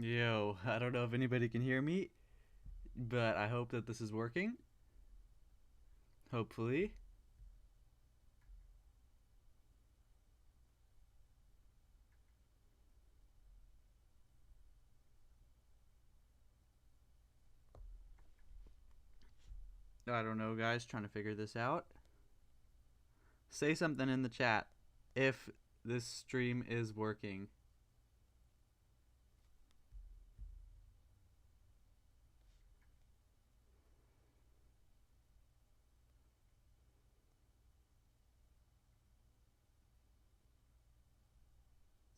Yo, I don't know if anybody can hear me, but I hope that this is working. Hopefully. I don't know, guys, trying to figure this out. Say something in the chat if this stream is working.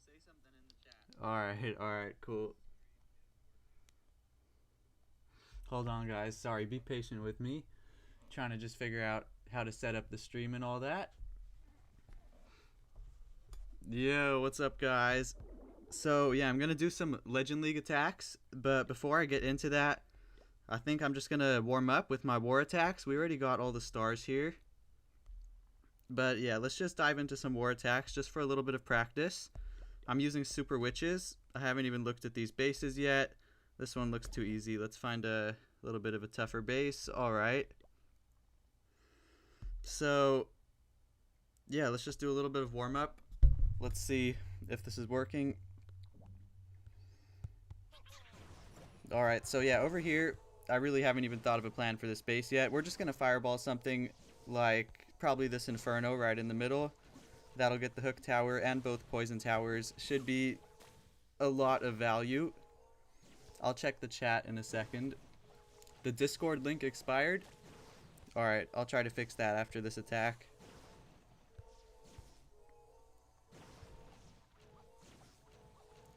Say something in the chat. Alright, cool. Hold on, guys. Sorry, be patient with me. Trying to just figure out how to set up the stream and all that. Yo, what's up, guys? So, yeah, I'm going to do some Legend League attacks, but before I get into that, I think I'm just going to warm up with my war attacks. We already got all the stars here. But yeah, let's just dive into some war attacks just for a little bit of practice. I'm using super witches. I haven't even looked at these bases yet. This one looks too easy. Let's find a little bit of a tougher base. Alright. So, yeah, let's just do a little bit of warm up. Let's see if this is working. Alright, so yeah, over here, I really haven't even thought of a plan for this base yet. We're just going to fireball something like probably this Inferno right in the middle. That'll get the hook tower and both poison towers. Should be a lot of value. I'll check the chat in a second. The Discord link expired. Alright, I'll try to fix that after this attack.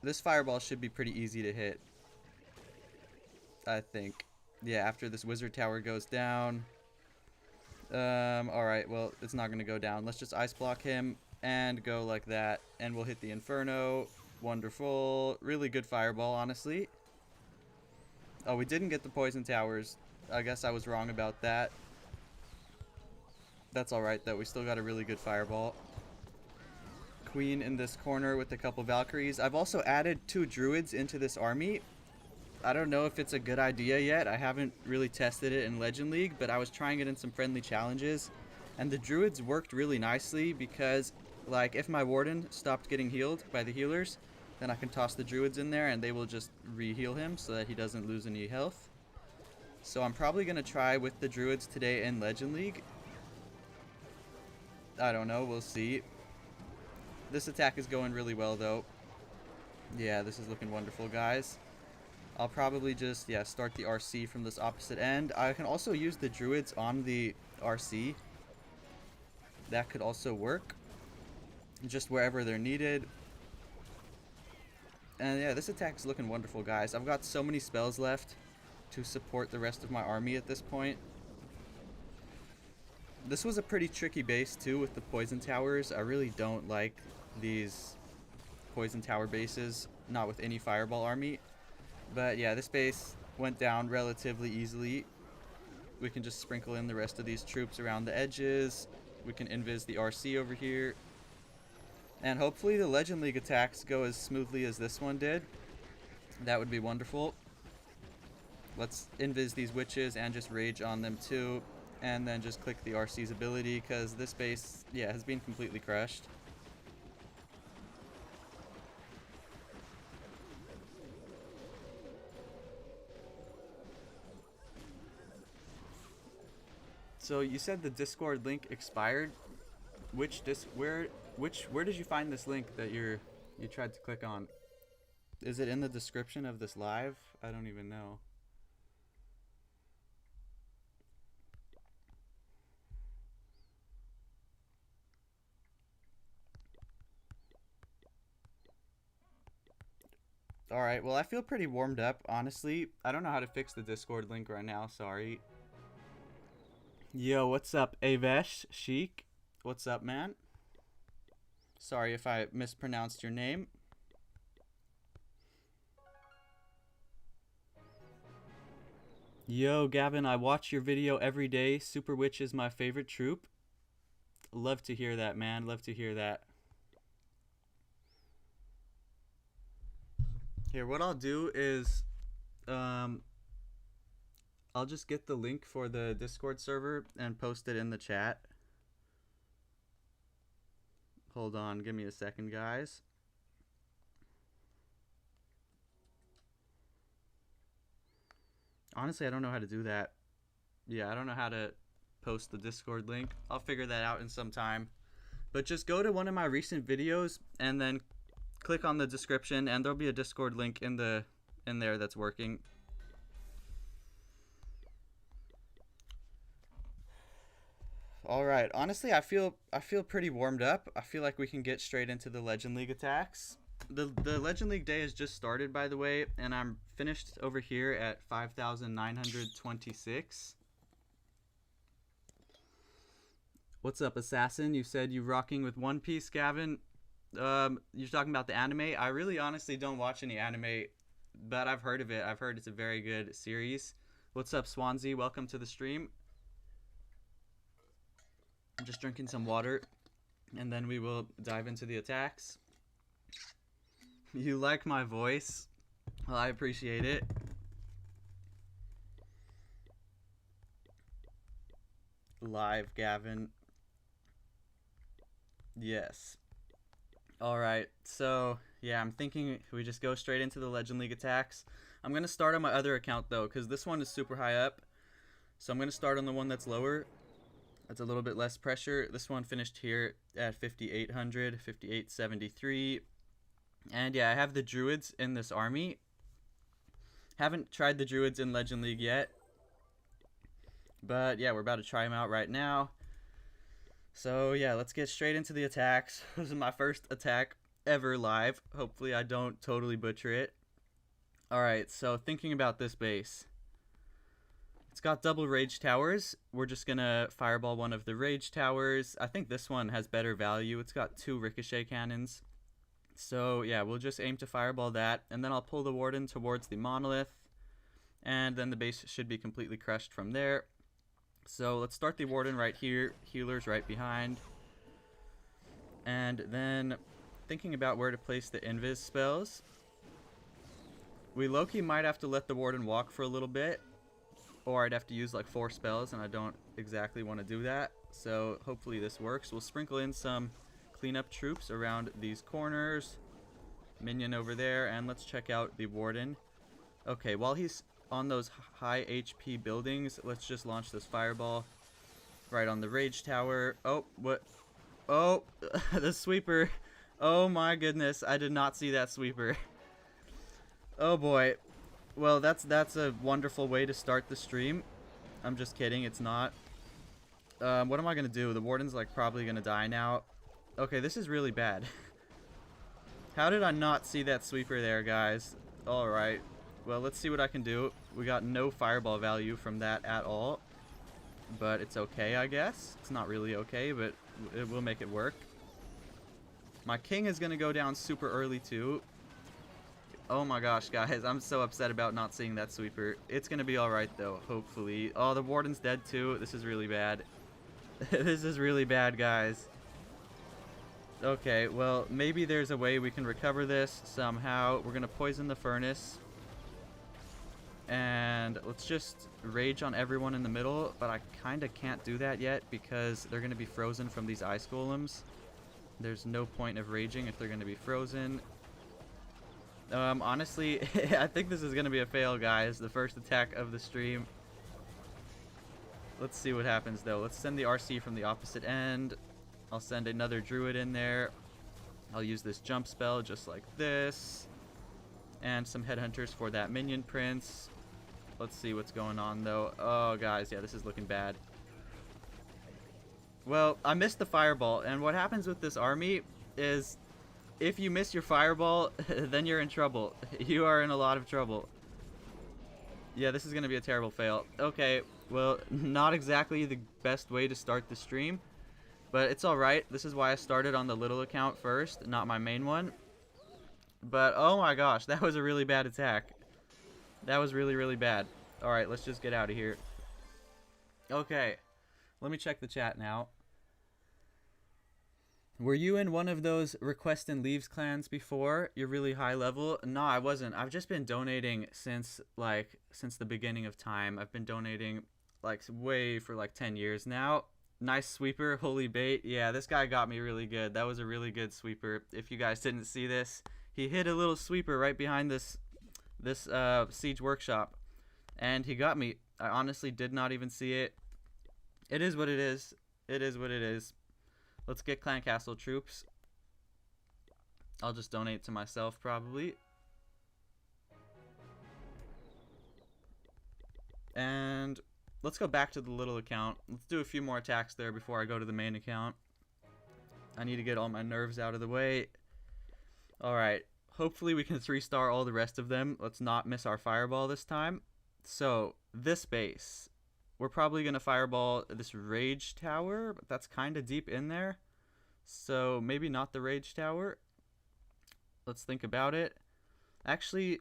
This fireball should be pretty easy to hit, I think. Yeah, after this wizard tower goes down. Alright, well, it's not going to go down. Let's just ice block him and go like that. And we'll hit the Inferno. Wonderful. Really good fireball, honestly. Oh, we didn't get the poison towers. I guess I was wrong about that. That's alright, though. We still got a really good fireball. Queen in this corner with a couple Valkyries. I've also added 2 druids into this army. I don't know if it's a good idea yet. I haven't really tested it in Legend League, but I was trying it in some friendly challenges. And the druids worked really nicely because, like, if my warden stopped getting healed by the healers, then I can toss the druids in there and they will just re-heal him so that he doesn't lose any health. So I'm probably going to try with the druids today in Legend League. I don't know, we'll see. This attack is going really well, though. Yeah, this is looking wonderful, guys. I'll probably just, yeah, start the RC from this opposite end. I can also use the druids on the RC. That could also work. Just wherever they're needed. And yeah, this attack is looking wonderful, guys. I've got so many spells left to support the rest of my army at this point. This was a pretty tricky base, too, with the poison towers. I really don't like these poison tower bases, not with any fireball army. But yeah, this base went down relatively easily. We can just sprinkle in the rest of these troops around the edges. We can invis the RC over here. And hopefully the Legend League attacks go as smoothly as this one did. That would be wonderful. Let's invis these witches and just rage on them too. And then just click the RC's ability because this base, yeah, has been completely crushed. So you said the Discord link expired. Where did you find this link that you tried to click on? Is it in the description of this live? I don't even know. Alright, well I feel pretty warmed up, honestly. I don't know how to fix the Discord link right now, sorry. Yo, what's up, Avesh Sheik? What's up, man? Sorry if I mispronounced your name. Yo, Gavin, I watch your video every day. Super Witch is my favorite troop. Love to hear that, man. Love to hear that. Here, what I'll do is, um, I'll just get the link for the Discord server and post it in the chat. Hold on, give me a second, guys. Honestly, I don't know how to do that. Yeah, I don't know how to post the Discord link. I'll figure that out in some time. But just go to one of my recent videos and then click on the description, and there'll be a Discord link in there that's working. All right. Honestly, I feel pretty warmed up. I feel like we can get straight into the Legend League attacks. The Legend League day has just started, by the way, and I'm finished over here at 5,926. What's up, Assassin? You said you rocking with One Piece, Gavin. You're talking about the anime. I really honestly don't watch any anime, but I've heard of it. I've heard it's a very good series. What's up, Swansea? Welcome to the stream. I'm just drinking some water, and then we will dive into the attacks. You like my voice? Well, I appreciate it. Live, Gavin. Yes. Alright, so, yeah, I'm thinking we just go straight into the Legend League attacks. I'm going to start on my other account, though, because this one is super high up. So I'm going to start on the one that's lower. That's a little bit less pressure. This one finished here at 5,800, 5,873. And yeah, I have the Druids in this army. Haven't tried the Druids in Legend League yet. But yeah, we're about to try them out right now. So yeah, let's get straight into the attacks. This is my first attack ever live. Hopefully I don't totally butcher it. Alright, so thinking about this base. It's got double rage towers. We're just gonna fireball one of the rage towers. I think this one has better value. It's got 2 ricochet cannons. So yeah, we'll just aim to fireball that, and then I'll pull the warden towards the monolith, and then the base should be completely crushed from there. So let's start the warden right here, healers right behind, and then thinking about where to place the invis spells. We low-key might have to let the warden walk for a little bit, or I'd have to use like 4 spells, and I don't exactly want to do that. So hopefully this works. We'll sprinkle in some cleanup troops around these corners, minion over there, and let's check out the warden. Okay, while he's on those high HP buildings, let's just launch this fireball right on the rage tower. Oh, what? Oh, the sweeper. Oh my goodness, I did not see that sweeper. Oh boy. Well, that's a wonderful way to start the stream. I'm just kidding, it's not. What am I gonna do? The warden's like probably gonna die now. Okay, this is really bad. How did I not see that sweeper there, guys? Alright. Well, let's see what I can do. We got no fireball value from that at all. But it's okay, I guess. It's not really okay, but it will make it work. My king is going to go down super early, too. Oh my gosh, guys. I'm so upset about not seeing that sweeper. It's going to be alright, though, hopefully. Oh, the warden's dead, too. This is really bad. This is really bad, guys. Okay, well, maybe there's a way we can recover this somehow. We're going to poison the furnace. And let's just rage on everyone in the middle, but I kind of can't do that yet because they're going to be frozen from these ice golems. There's no point of raging if they're going to be frozen. Honestly, I think this is going to be a fail, guys. The first attack of the stream. Let's see what happens, though. Let's send the RC from the opposite end. I'll send another druid in there. I'll use this jump spell just like this. And some headhunters for that minion prince. Let's see what's going on, though. Oh, guys, yeah, this is looking bad. Well, I missed the fireball, and what happens with this army is if you miss your fireball, then you're in trouble. You are in a lot of trouble. Yeah, this is going to be a terrible fail. Okay, well, not exactly the best way to start the stream, but it's alright. This is why I started on the little account first, not my main one. But, oh my gosh, that was a really bad attack. That was really, really bad. Alright, let's just get out of here. Okay, let me check the chat now. Were you in one of those request and leaves clans before? You're really high level? No, I wasn't. I've just been donating since the beginning of time. I've been donating like way for like 10 years now. Nice sweeper, holy bait. Yeah, this guy got me really good. That was a really good sweeper. If you guys didn't see this, he hit a little sweeper right behind this siege workshop, and he got me. I honestly did not even see it. It is what it is. It is what it is. Let's get clan castle troops. I'll just donate to myself probably. And let's go back to the little account. Let's do a few more attacks there before I go to the main account. I need to get all my nerves out of the way. Alright. Hopefully we can 3-star all the rest of them. Let's not miss our fireball this time. So, this base. We're probably going to fireball this rage tower, but that's kind of deep in there. So maybe not the rage tower. Let's think about it. Actually,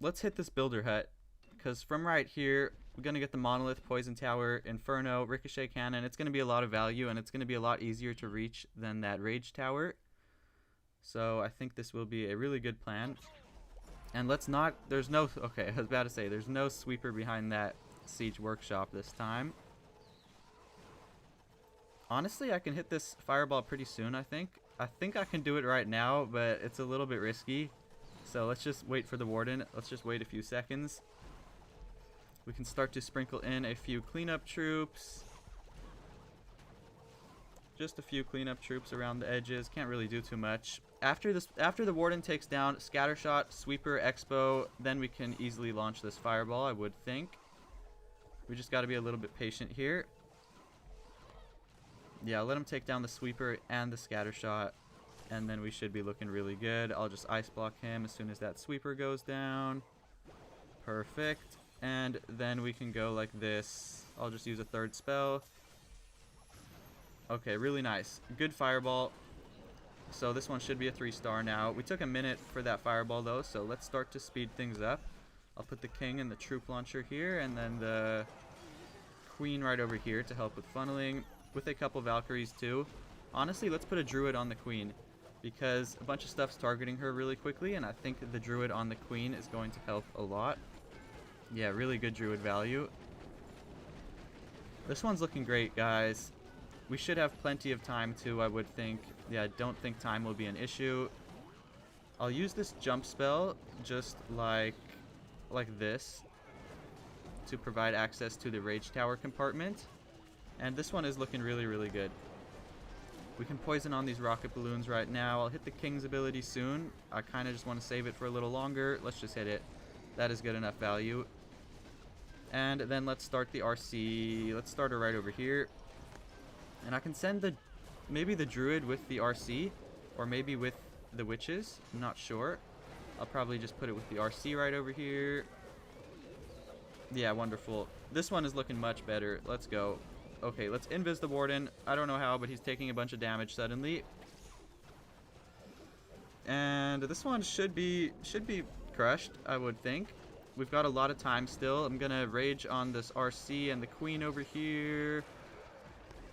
let's hit this builder hut, because from right here, we're going to get the monolith, poison tower, inferno, ricochet cannon. It's going to be a lot of value, and it's going to be a lot easier to reach than that rage tower. So I think this will be a really good plan. And let's not, there's no, okay, I was about to say, there's no sweeper behind that siege workshop this time. Honestly, I can hit this fireball pretty soon, I think. I think I can do it right now, but it's a little bit risky. So let's just wait for the warden. Let's just wait a few seconds. We can start to sprinkle in a few cleanup troops. Just a few cleanup troops around the edges. Can't really do too much. After the warden takes down scattershot, sweeper, expo, then we can easily launch this fireball, I would think. We just got to be a little bit patient here. Yeah, let him take down the sweeper and the scattershot, and then we should be looking really good. I'll just ice block him as soon as that sweeper goes down. Perfect. And then we can go like this. I'll just use a third spell. Okay, really nice. Good fireball. So this one should be a 3-star now. We took a minute for that fireball though, so let's start to speed things up. I'll put the king and the troop launcher here, and then the queen right over here to help with funneling, with a couple Valkyries too. Honestly, let's put a druid on the queen, because a bunch of stuff's targeting her really quickly, and I think the druid on the queen is going to help a lot. Yeah, really good druid value. This one's looking great, guys. We should have plenty of time too, I would think. Yeah, I don't think time will be an issue. I'll use this jump spell just like this to provide access to the rage tower compartment. And this one is looking really, really good. We can poison on these rocket balloons right now. I'll hit the king's ability soon. I kind of just want to save it for a little longer. Let's just hit it. That is good enough value. And then let's start the RC. Let's start her right over here. And I can send maybe the druid with the RC, or maybe with the witches. I'm not sure. I'll probably just put it with the RC right over here. Yeah, wonderful. This one is looking much better. Let's go. Okay, let's invis the warden. I don't know how, but he's taking a bunch of damage suddenly. And this one should be crushed, I would think. We've got a lot of time still. I'm gonna rage on this RC and the queen over here.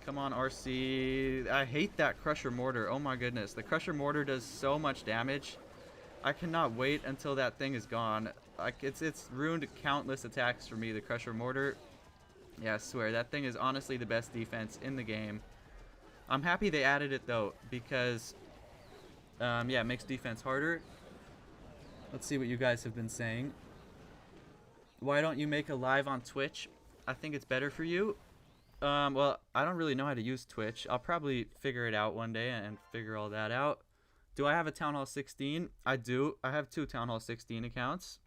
Come on, RC. I hate that Crusher Mortar. Oh my goodness. The Crusher Mortar does so much damage. I cannot wait until that thing is gone. Like, it's ruined countless attacks for me, the Crusher Mortar. Yeah, I swear, that thing is honestly the best defense in the game. I'm happy they added it though, because yeah, it makes defense harder. Let's see what you guys have been saying. Why don't you make a live on Twitch? I think it's better for you. Well, I don't really know how to use Twitch. I'll probably figure it out one day and figure all that out. Do I have a Town Hall 16? I do. I have 2 Town Hall 16 accounts.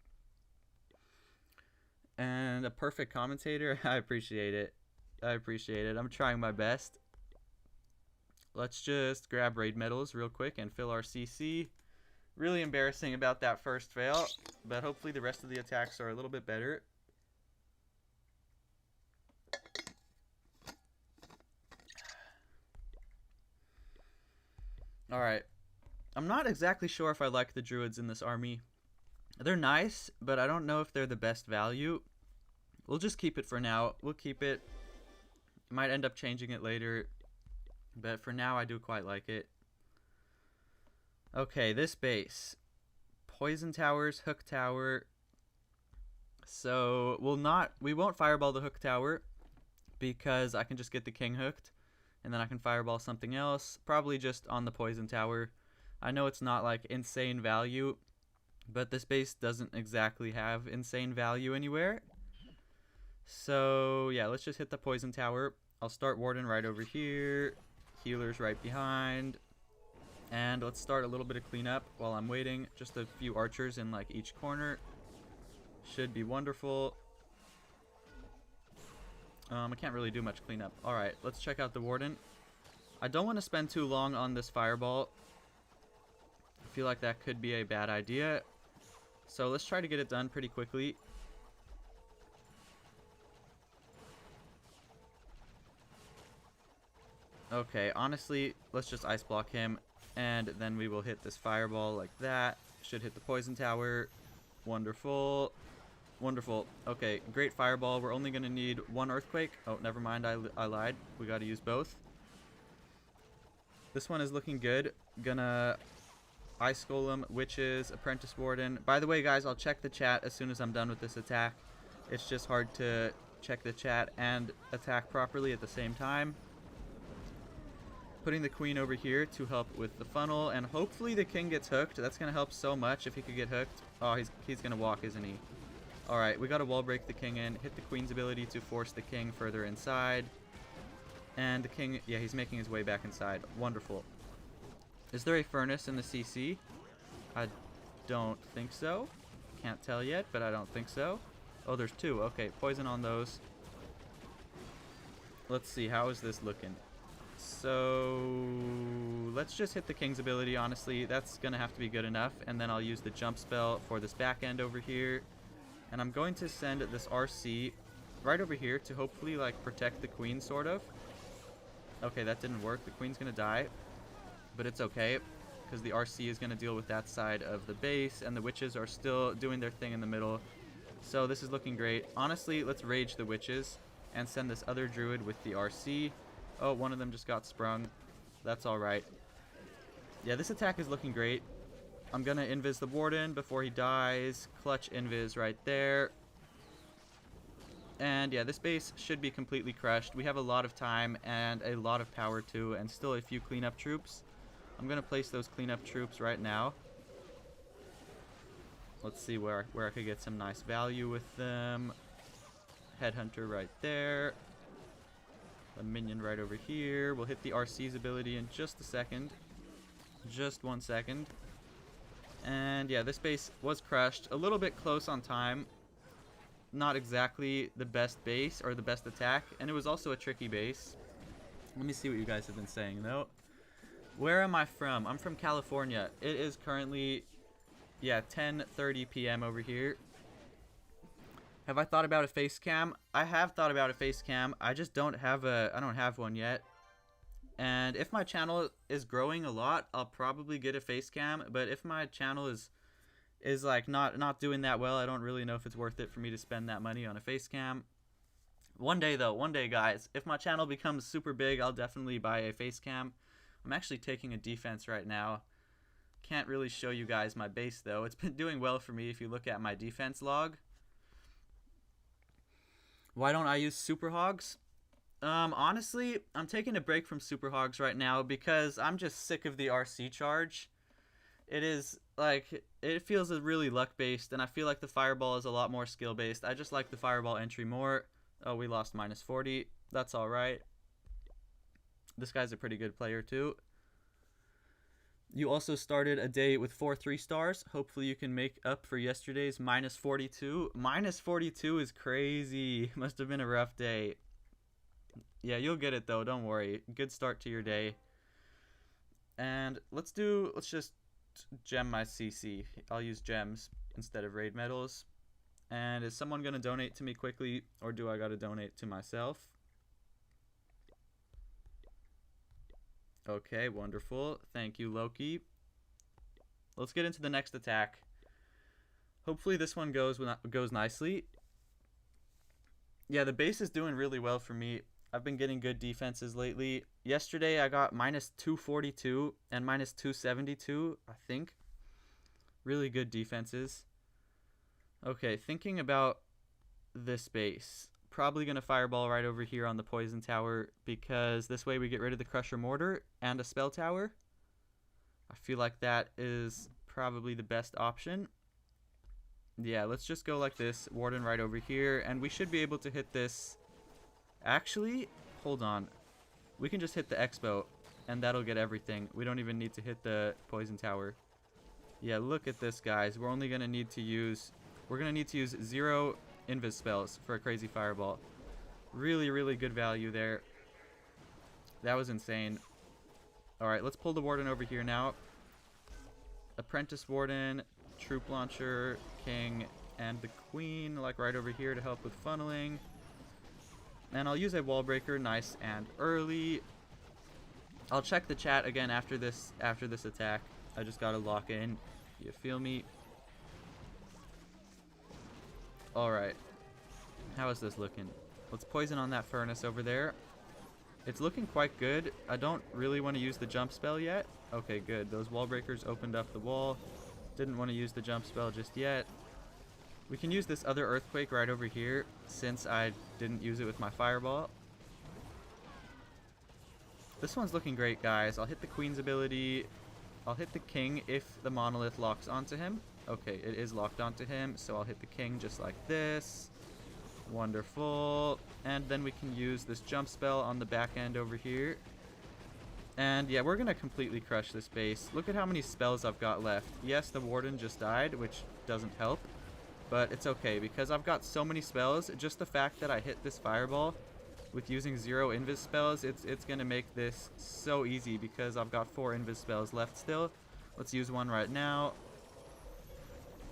And a perfect commentator. I appreciate it. I appreciate it. I'm trying my best. Let's just grab raid medals real quick and fill our CC. Really embarrassing about that first fail, but hopefully the rest of the attacks are a little bit better. Alright. I'm not exactly sure if I like the druids in this army. They're nice, but I don't know if they're the best value. We'll just keep it for now. We'll keep it. Might end up changing it later. But for now, I do quite like it. Okay, this base. Poison towers, hook tower. So we won't fireball the hook tower because I can just get the king hooked and then I can fireball something else, probably just on the poison tower. I know it's not like insane value, but this base doesn't exactly have insane value anywhere. So yeah, let's just hit the poison tower. I'll start warden right over here, healers right behind, and let's start a little bit of cleanup while I'm waiting. Just a few archers in like each corner. Should be wonderful. I can't really do much cleanup. Alright, let's check out the warden. I don't want to spend too long on this fireball. I feel like that could be a bad idea. So let's try to get it done pretty quickly. Okay, honestly, let's just ice block him. And then we will hit this fireball like that. Should hit the poison tower. Wonderful. Wonderful. Okay, great fireball. We're only going to need one earthquake. Oh, never mind. I lied. We got to use both. This one is looking good. Gonna ice golem, witches, apprentice warden. By the way, guys, I'll check the chat as soon as I'm done with this attack. It's just hard to check the chat and attack properly at the same time. Putting the queen over here to help with the funnel, and hopefully the king gets hooked. That's going to help so much if he could get hooked. Oh, he's going to walk, isn't he? Alright, we got to wall break the king in. Hit the queen's ability to force the king further inside. And the king, yeah, he's making his way back inside. Wonderful. Is there a furnace in the CC? I don't think so. Can't tell yet, but I don't think so. Oh, there's two. Okay, poison on those. Let's see, how is this looking? So let's just hit the king's ability, honestly. That's going to have to be good enough. And then I'll use the jump spell for this back end over here. And I'm going to send this RC right over here to hopefully like protect the queen, sort of. Okay, that didn't work. The queen's going to die. But it's okay, because the RC is going to deal with that side of the base. And the witches are still doing their thing in the middle. So this is looking great. Honestly, let's rage the witches and send this other druid with the RC. Oh, one of them just got sprung. That's alright. Yeah, this attack is looking great. I'm going to invis the warden before he dies. Clutch invis right there. And yeah, this base should be completely crushed. We have a lot of time and a lot of power too, and still a few cleanup troops. I'm going to place those cleanup troops right now. Let's see where I could get some nice value with them. Headhunter right there. A minion right over here. We'll hit the RC's ability in just a second. Just 1 second. And yeah, this base was crushed. A little bit close on time. Not exactly the best base or the best attack. And it was also a tricky base. Let me see what you guys have been saying though. Where am I from? I'm from California. It is currently, yeah, 10:30 p.m. over here. Have I thought about a face cam? I have thought about a face cam. I just don't have one yet. And if my channel is growing a lot, I'll probably get a face cam. But if my channel is like not doing that well, I don't really know if it's worth it for me to spend that money on a face cam. One day though, one day guys, if my channel becomes super big, I'll definitely buy a face cam. I'm actually taking a defense right now. Can't really show you guys my base though. It's been doing well for me if you look at my defense log. Why don't I use super hogs? Honestly, I'm taking a break from super hogs right now because I'm just sick of the RC charge. It is like, it feels really luck based, and I feel like the fireball is a lot more skill based. I just like the fireball entry more. Oh, we lost minus 40. That's alright. This guy's a pretty good player too. You also started a day with 4 3-stars. Hopefully you can make up for yesterday's minus 42. Minus 42 is crazy. Must have been a rough day. Yeah, you'll get it though, don't worry. Good start to your day. And let's just gem my CC. I'll use gems instead of raid medals. And is someone going to donate to me quickly, or do I got to donate to myself? Okay, wonderful. Thank you, Loki. Let's get into the next attack. Hopefully this one goes nicely. Yeah, the base is doing really well for me. I've been getting good defenses lately. Yesterday I got minus 242 and minus 272, I think. Really good defenses. Okay, thinking about this base. Probably going to fireball right over here on the poison tower because this way we get rid of the crusher mortar and a spell tower. I feel like that is probably the best option. Yeah, let's just go like this. Warden right over here, and we should be able to hit this. Actually, hold on. We can just hit the expo, and that'll get everything. We don't even need to hit the poison tower. Yeah, look at this, guys. We're only going to need to use... We're going to need to use 0 invis spells for a crazy fireball. Really, really good value there. That was insane. Alright, let's pull the warden over here now. Apprentice warden, troop launcher, king, and the queen, like right over here to help with funneling. And I'll use a wall breaker, nice and early. I'll check the chat again after this attack. I just gotta lock in. You feel me? Alright. How is this looking? Let's poison on that furnace over there. It's looking quite good. I don't really want to use the jump spell yet. Okay, good. Those wall breakers opened up the wall. Didn't want to use the jump spell just yet. We can use this other earthquake right over here since I didn't use it with my fireball. This one's looking great, guys. I'll hit the queen's ability. I'll hit the king if the monolith locks onto him. Okay, it is locked onto him, so I'll hit the king just like this. Wonderful. And then we can use this jump spell on the back end over here. And yeah, we're going to completely crush this base. Look at how many spells I've got left. Yes, the warden just died, which doesn't help. But it's okay, because I've got so many spells. Just the fact that I hit this fireball with using 0 invis spells, it's going to make this so easy because I've got 4 invis spells left still. Let's use one right now.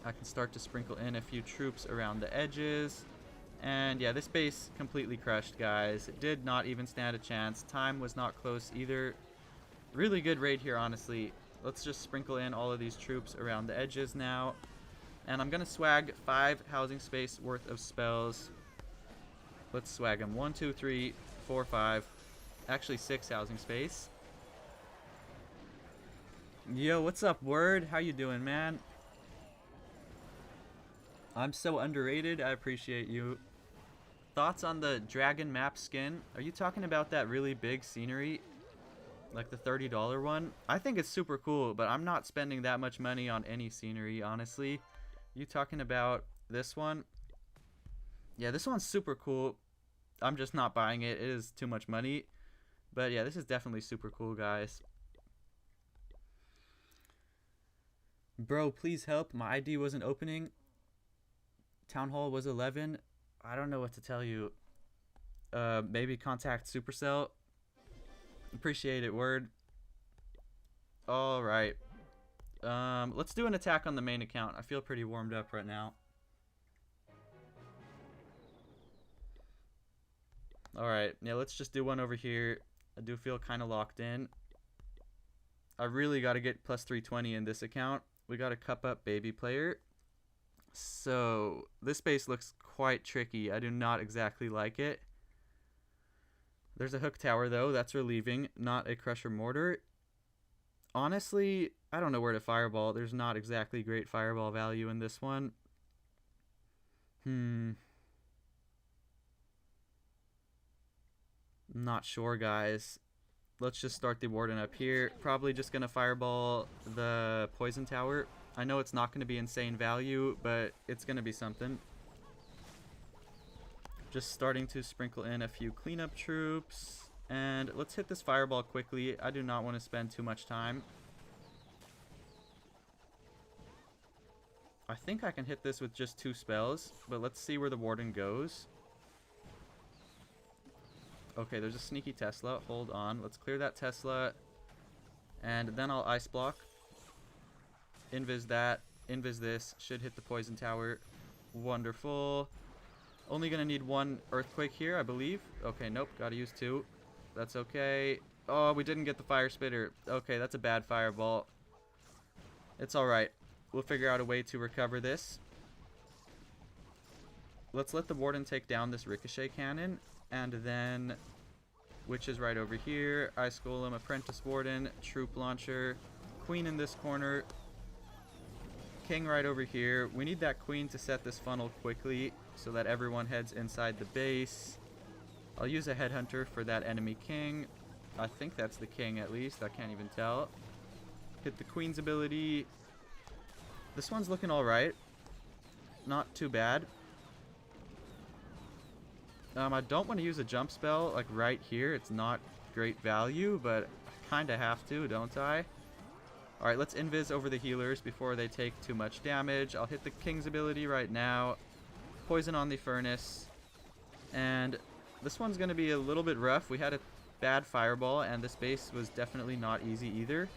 I can start to sprinkle in a few troops around the edges. And yeah, this base completely crushed, guys. It did not even stand a chance. Time was not close either. Really good raid here, honestly. Let's just sprinkle in all of these troops around the edges now. And I'm going to swag 5 housing space worth of spells. Let's swag them. 1, 2, 3, 4, 5. Actually, 6 housing space. Yo, what's up, Word? How you doing, man? I'm so underrated. I appreciate you. Thoughts on the dragon map skin? Are you talking about that really big scenery? Like the $30 one? I think it's super cool, but I'm not spending that much money on any scenery, honestly. You talking about this one? Yeah, this one's super cool. I'm just not buying it. It is too much money. But yeah, this is definitely super cool, guys. Bro, please help. My ID wasn't opening. Town Hall was 11. I don't know what to tell you. Maybe contact Supercell. Appreciate it, Word. Alright. Let's do an attack on the main account. I feel pretty warmed up right now. Alright, yeah, let's just do one over here. I do feel kind of locked in. I really got to get plus 320 in this account. We got a cup up baby player. So, this base looks quite tricky. I do not exactly like it. There's a hook tower, though. That's relieving. Not a crusher mortar. Honestly, I don't know where to fireball. There's not exactly great fireball value in this one. Not sure, guys. Let's just start the warden up here. Probably just going to fireball the poison tower. I know it's not going to be insane value, but it's going to be something. Just starting to sprinkle in a few cleanup troops. And let's hit this fireball quickly. I do not want to spend too much time. I think I can hit this with just 2 spells, but let's see where the warden goes. Okay, there's a sneaky Tesla. Hold on. Let's clear that Tesla. And then I'll ice block. Invis that. Invis this. Should hit the poison tower. Wonderful. Only going to need 1 earthquake here, I believe. Okay, nope. Got to use 2. That's okay. Oh, we didn't get the fire spitter. Okay, that's a bad fireball. It's alright. We'll figure out a way to recover this. Let's let the warden take down this ricochet cannon. And then Witches right over here. Ice Golem, Apprentice Warden, Troop Launcher, Queen in this corner, King right over here. We need that Queen to set this funnel quickly so that everyone heads inside the base. I'll use a Headhunter for that enemy King. I think that's the King at least. I can't even tell. Hit the Queen's ability. This one's looking alright. Not too bad. I don't want to use a jump spell like right here. It's not great value, but I kind of have to, don't I? Alright, let's invis over the healers before they take too much damage. I'll hit the King's ability right now. Poison on the Furnace. And this one's going to be a little bit rough. We had a bad fireball, and this base was definitely not easy either.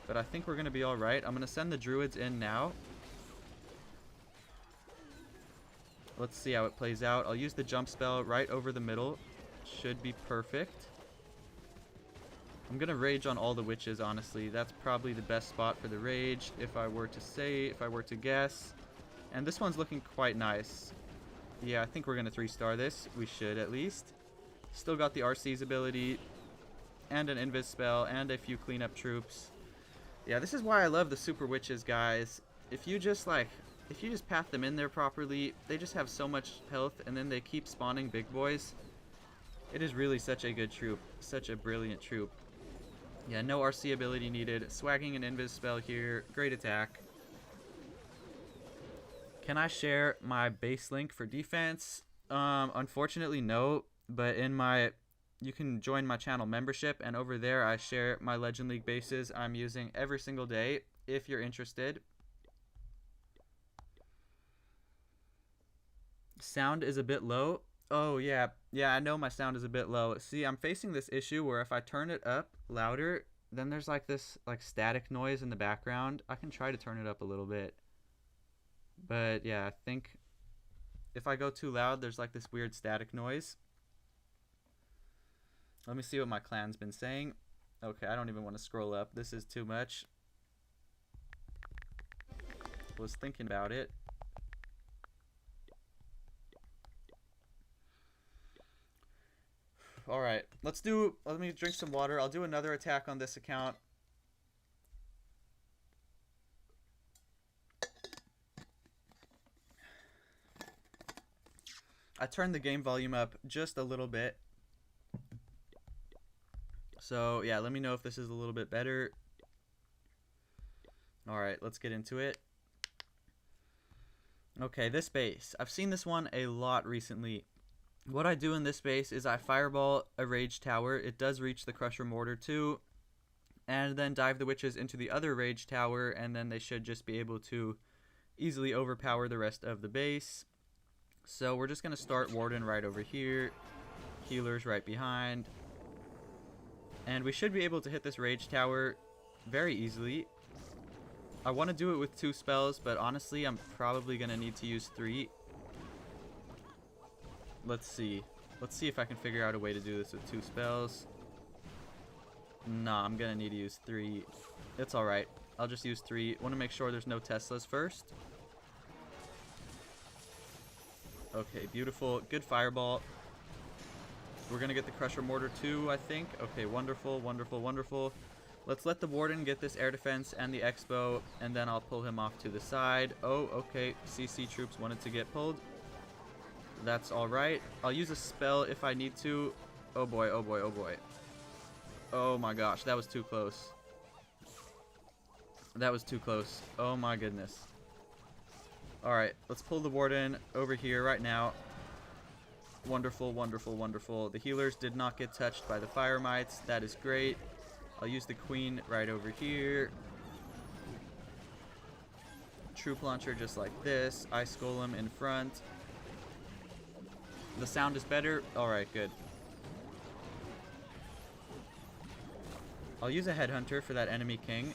But I think we're going to be alright. I'm going to send the Druids in now. Let's see how it plays out. I'll use the jump spell right over the middle. Should be perfect. I'm going to rage on all the witches, honestly. That's probably the best spot for the rage, if I were to guess. And this one's looking quite nice. Yeah, I think we're going to 3-star this. We should, at least. Still got the RC's ability, and an invis spell, and a few cleanup troops. Yeah, this is why I love the super witches, guys. If you just path them in there properly, they just have so much health, and then they keep spawning big boys. It is really such a good troop. Such a brilliant troop. Yeah, no RC ability needed. Swagging an invis spell here. Great attack. Can I share my base link for defense? Unfortunately, no. But you can join my channel membership, and over there I share my Legend League bases I'm using every single day, if you're interested. Sound is a bit low. Oh, yeah, I know my sound is a bit low. See, I'm facing this issue where if I turn it up louder, then there's like this static noise in the background. I can try to turn it up a little bit. But yeah, I think if I go too loud, there's like this weird static noise. Let me see what my clan's been saying. Okay, I don't even want to scroll up. This is too much. Was thinking about it. Alright, let me drink some water. I'll do another attack on this account. I turned the game volume up just a little bit. So, yeah, let me know if this is a little bit better. Alright, let's get into it. Okay, this base. I've seen this one a lot recently. What I do in this base is I fireball a rage tower. It does reach the Crusher Mortar too. And then dive the witches into the other rage tower, and then they should just be able to easily overpower the rest of the base. So we're just going to start Warden right over here. Healers right behind. And we should be able to hit this rage tower very easily. I want to do it with 2 spells, but honestly I'm probably going to need to use 3. Let's see if I can figure out a way to do this with 2 spells. Nah, I'm gonna need to use 3. It's alright. I'll just use 3. Want to make sure there's no Teslas first. Okay, beautiful. Good fireball. We're gonna get the Crusher Mortar too, I think. Okay, wonderful, wonderful, wonderful. Let's let the Warden get this air defense and the Expo, and then I'll pull him off to the side. Oh, okay. CC troops wanted to get pulled. That's alright. I'll use a spell if I need to. Oh boy, oh boy, oh boy. Oh my gosh, that was too close. That was too close. Oh my goodness. Alright, let's pull the Warden over here right now. Wonderful, wonderful, wonderful. The healers did not get touched by the fire mites. That is great. I'll use the Queen right over here. Troop launcher just like this. Ice Golem in front. The sound is better. Alright, good. I'll use a Headhunter for that enemy King.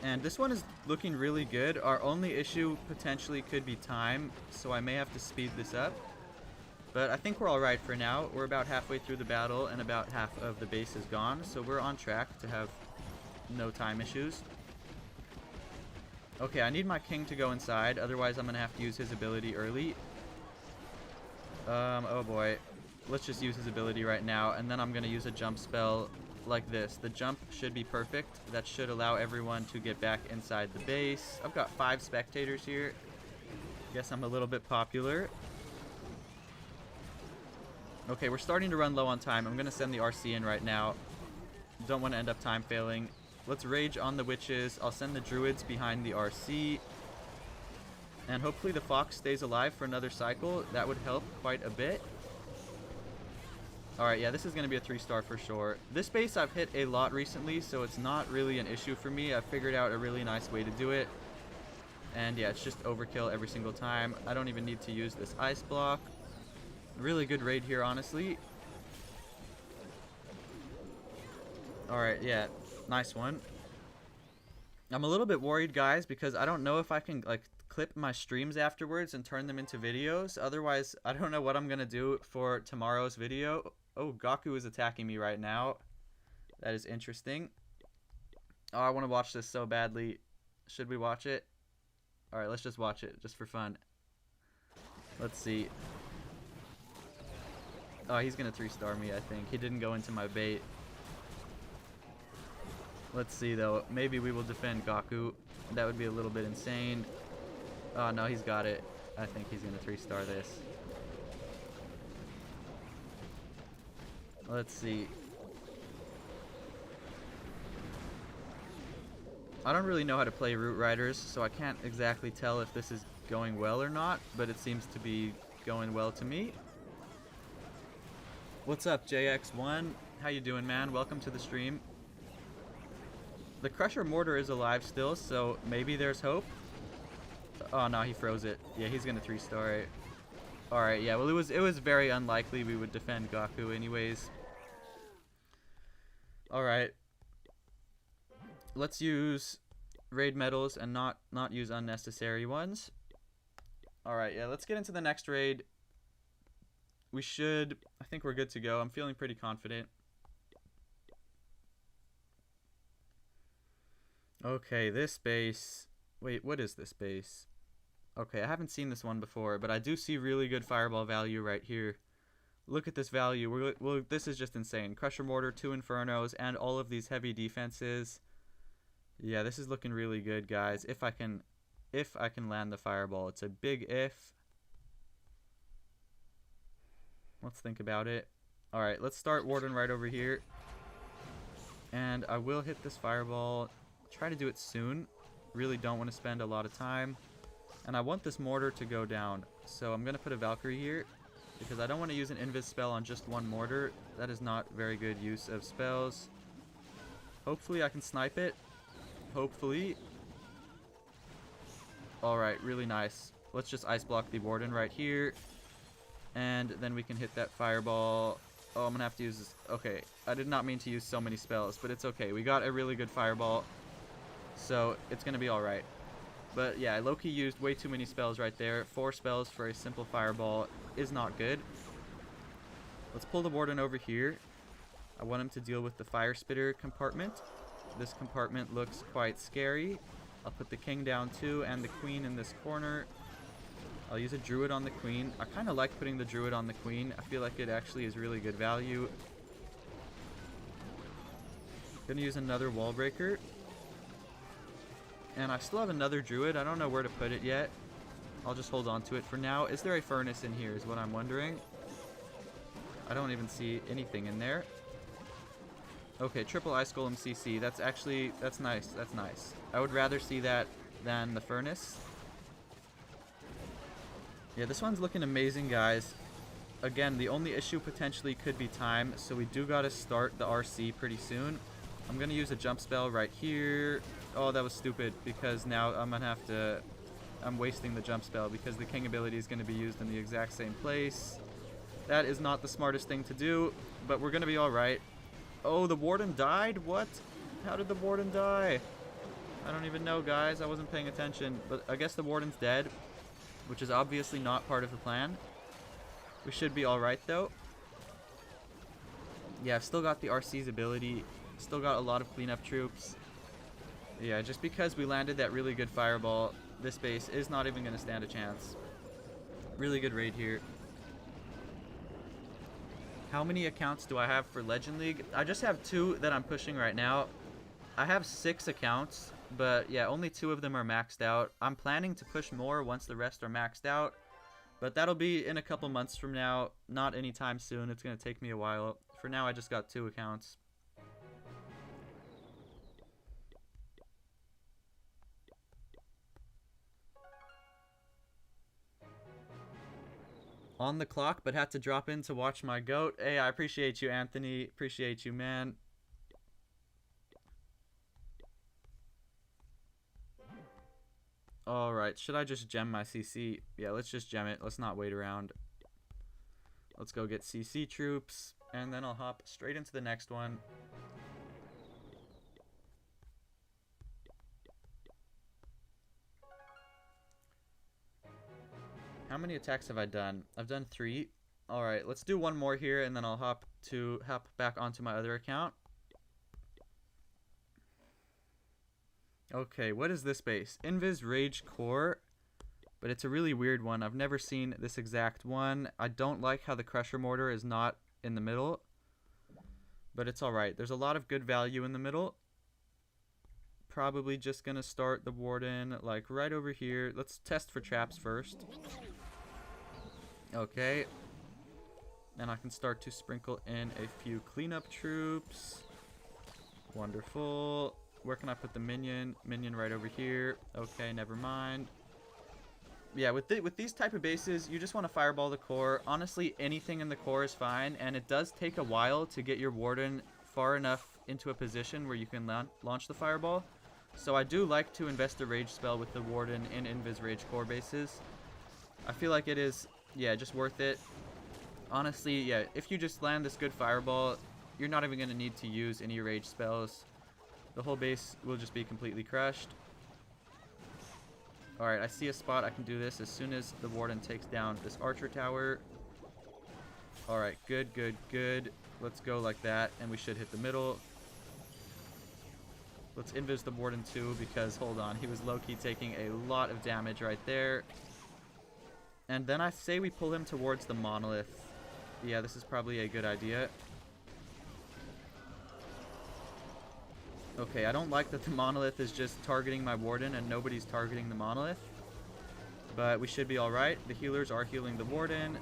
And this one is looking really good. Our only issue potentially could be time, so I may have to speed this up. But I think we're alright for now. We're about halfway through the battle, and about half of the base is gone, so we're on track to have no time issues. Okay, I need my King to go inside, otherwise I'm going to have to use his ability early. Oh boy. let's just use his ability right now, and then I'm going to use a jump spell like this. The jump should be perfect. That should allow everyone to get back inside the base. I've got 5 spectators here. Guess I'm a little bit popular. Okay, we're starting to run low on time. I'm going to send the RC in right now. Don't want to end up time failing. Let's rage on the witches. I'll send the druids behind the RC. And hopefully the fox stays alive for another cycle. That would help quite a bit. Alright, yeah, this is going to be a 3-star for sure. This base I've hit a lot recently, so it's not really an issue for me. I've figured out a really nice way to do it. And yeah, it's just overkill every single time. I don't even need to use this ice block. Really good raid here, honestly. Alright, yeah, nice one. I'm a little bit worried, guys, because I don't know if I can, like, clip my streams afterwards and turn them into videos. Otherwise, I don't know what I'm going to do for tomorrow's video. Oh, Gaku is attacking me right now. That is interesting. Oh, I want to watch this so badly. Should we watch it? Alright, let's just watch it, just for fun. Let's see. Oh, he's going to 3-star me, I think. He didn't go into my bait. Let's see, though. Maybe we will defend Gaku. That would be a little bit insane. Oh, no, he's got it. I think he's going to 3-star this. Let's see. I don't really know how to play Root Riders, so I can't exactly tell if this is going well or not, but it seems to be going well to me. What's up, JX1? How you doing, man? Welcome to the stream. The Crusher Mortar is alive still, so maybe there's hope. Oh, no, he froze it. Yeah, he's going to 3-star it. Alright, yeah, well, it was very unlikely we would defend Gaku anyways. Alright. Let's use raid medals and not use unnecessary ones. Alright, yeah, let's get into the next raid. We should... I think we're good to go. I'm feeling pretty confident. Okay, this base... Wait, what is this base? Okay, I haven't seen this one before, but I do see really good fireball value right here. Look at this value. This is just insane. Crusher Mortar, 2 Infernos, and all of these heavy defenses. Yeah, this is looking really good, guys. If I can land the fireball. It's a big if. Let's think about it. Alright, let's start Warden right over here. And I will hit this fireball. Try to do it soon. Really don't want to spend a lot of time. And I want this mortar to go down. So I'm going to put a Valkyrie here. Because I don't want to use an invis spell on just one mortar. That is not very good use of spells. Hopefully I can snipe it. Hopefully. Alright, really nice. Let's just ice block the Warden right here. And then we can hit that fireball. Oh, I'm going to have to use this. Okay, I did not mean to use so many spells, but it's okay. We got a really good fireball. So it's going to be alright. But yeah, Loki used way too many spells right there. 4 spells for a simple fireball is not good. Let's pull the Warden over here. I want him to deal with the Fire Spitter compartment. This compartment looks quite scary. I'll put the King down too and the Queen in this corner. I'll use a Druid on the Queen. I kind of like putting the Druid on the Queen. I feel like it actually is really good value. Gonna use another Wall Breaker. And I still have another Druid. I don't know where to put it yet. I'll just hold on to it for now. Is there a Furnace in here is what I'm wondering. I don't even see anything in there. Okay, triple Ice Golem CC. That's nice. That's nice. I would rather see that than the Furnace. Yeah, this one's looking amazing, guys. Again, the only issue potentially could be time, so we do gotta start the RC pretty soon. I'm gonna use a jump spell right here. Oh, that was stupid, because now I'm wasting the jump spell, because the King ability is gonna be used in the exact same place. That is not the smartest thing to do, but we're gonna be alright. Oh, the Warden died? What? How did the Warden die? I don't even know, guys. I wasn't paying attention, but I guess the Warden's dead, which is obviously not part of the plan. We should be alright, though. Yeah, I've still got the RC's ability. Still got a lot of cleanup troops. Yeah, just because we landed that really good fireball, this base is not even going to stand a chance. Really good raid here. How many accounts do I have for Legend League? I just have 2 that I'm pushing right now. I have 6 accounts, but yeah, only 2 of them are maxed out. I'm planning to push more once the rest are maxed out, but that'll be in a couple months from now, not anytime soon. It's going to take me a while. For now, I just got 2 accounts. On the clock, but had to drop in to watch my goat. Hey, I appreciate you, Anthony. Appreciate you, man. Alright, should I just gem my CC? Yeah, let's just gem it. Let's not wait around. Let's go get CC troops, and then I'll hop straight into the next one. How many attacks have I done? I've done 3. Alright, let's do one more here, and then I'll hop back onto my other account. Okay, what is this base? Invis Rage Core, but it's a really weird one. I've never seen this exact one. I don't like how the Crusher Mortar is not in the middle, but it's alright. There's a lot of good value in the middle. Probably just gonna start the Warden like right over here. Let's test for traps first. Okay. And I can start to sprinkle in a few cleanup troops. Wonderful. Where can I put the minion? Minion right over here. Okay, never mind. Yeah, with these type of bases, you just want to fireball the core. Honestly, anything in the core is fine, and it does take a while to get your Warden far enough into a position where you can launch the fireball. So I do like to invest a rage spell with the Warden in Invis Rage Core bases. I feel like it is, yeah, just worth it. Honestly, yeah, if you just land this good fireball, you're not even going to need to use any rage spells. The whole base will just be completely crushed. Alright, I see a spot I can do this as soon as the Warden takes down this archer tower. Alright, good, good, good. Let's go like that, and we should hit the middle. Let's invis the Warden too, because, hold on, he was low-key taking a lot of damage right there. And then I say we pull him towards the monolith. Yeah, this is probably a good idea. Okay, I don't like that the monolith is just targeting my Warden and nobody's targeting the monolith. But we should be alright. The healers are healing the Warden.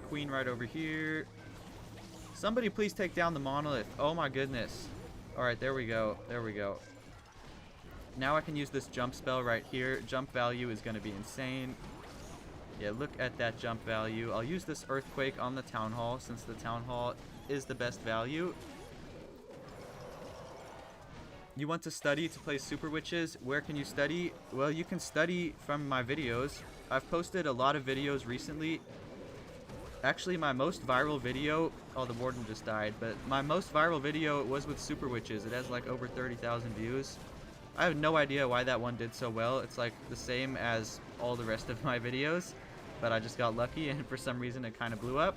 Queen right over here. Somebody please take down the monolith. Oh my goodness. Alright, there we go. There we go. Now I can use this jump spell right here. Jump value is going to be insane. Yeah, look at that jump value. I'll use this earthquake on the town hall since the town hall is the best value. You want to study to play Super Witches? Where can you study? Well, you can study from my videos. I've posted a lot of videos recently. Actually, my most viral video... Oh, the Warden just died. But my most viral video was with Super Witches. It has like over 30,000 views. I have no idea why that one did so well. It's like the same as all the rest of my videos. But I just got lucky and for some reason it kind of blew up.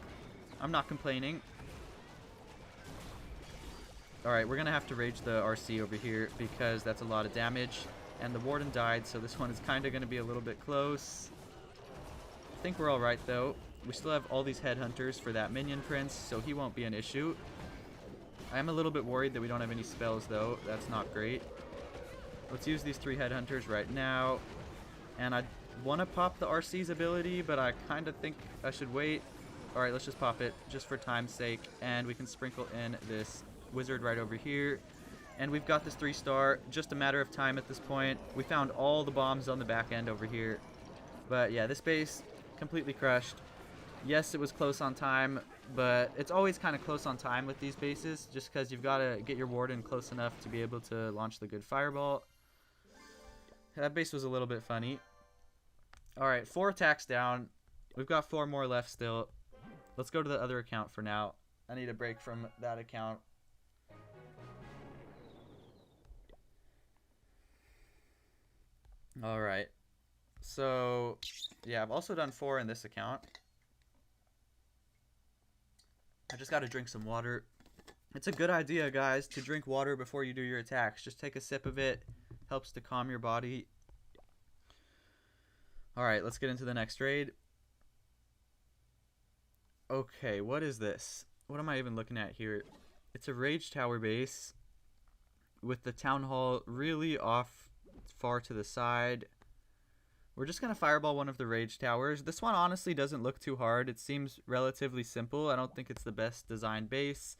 I'm not complaining. Alright, we're going to have to rage the RC over here because that's a lot of damage. And the Warden died, so this one is kind of going to be a little bit close. I think we're alright, though. We still have all these headhunters for that minion prince, so he won't be an issue. I am a little bit worried that we don't have any spells, though. That's not great. Let's use these 3 headhunters right now. And I want to pop the RC's ability, but I kind of think I should wait. Alright, let's just pop it, just for time's sake. And we can sprinkle in this wizard right over here, and we've got this 3-star. Just a matter of time at this point. We found all the bombs on the back end over here, but yeah, this base completely crushed. Yes, it was close on time, but it's always kind of close on time with these bases just because you've got to get your Warden close enough to be able to launch the good fireball. That base was a little bit funny. Alright, 4 attacks down. We've got 4 more left still. Let's go to the other account for now. I need a break from that account. Alright, so yeah, I've also done 4 in this account. I just gotta drink some water. It's a good idea, guys, to drink water before you do your attacks. Just take a sip of it. Helps to calm your body. Alright, let's get into the next raid. Okay, what is this? What am I even looking at here? It's a Rage Tower base with the Town Hall really off far to the side. We're just going to fireball one of the Rage Towers. This one honestly doesn't look too hard. It seems relatively simple. I don't think it's the best designed base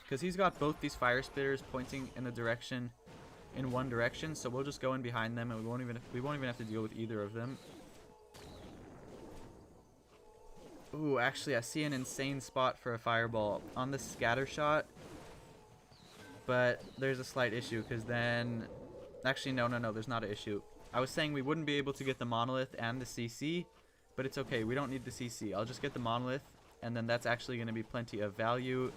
because he's got both these fire spitters pointing in one direction, so we'll just go in behind them and we won't even have to deal with either of them. Ooh, actually I see an insane spot for a fireball on the scatter shot. But there's a slight issue because then... Actually, no, there's not an issue. I was saying we wouldn't be able to get the monolith and the CC, but it's okay. We don't need the CC. I'll just get the monolith, and then that's actually going to be plenty of value.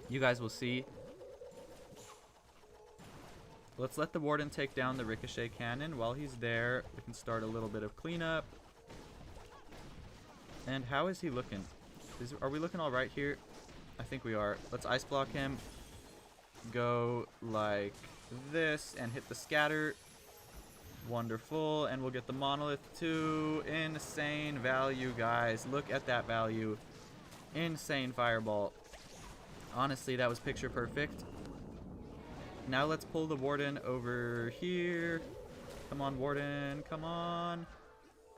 You guys will see. Let's let the Warden take down the Ricochet Cannon. While he's there, we can start a little bit of cleanup. And how is he looking? Are we looking all right here? I think we are. Let's ice block him. Go like this and hit the scatter. Wonderful. And we'll get the monolith too. Insane value, guys. Look at that value. Insane fireball. Honestly, that was picture perfect. Now let's pull the Warden over here. Come on, Warden. Come on.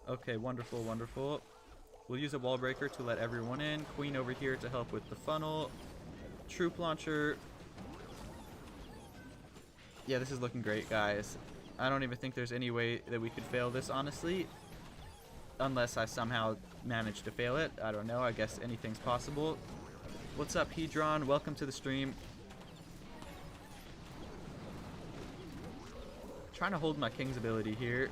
Okay, wonderful, wonderful. We'll use a wall breaker to let everyone in. Queen over here to help with the funnel. Troop launcher. Yeah, this is looking great, guys. I don't even think there's any way that we could fail this, honestly. Unless I somehow manage to fail it. I don't know. I guess anything's possible. What's up, Hedron? Welcome to the stream. Trying to hold my King's ability here.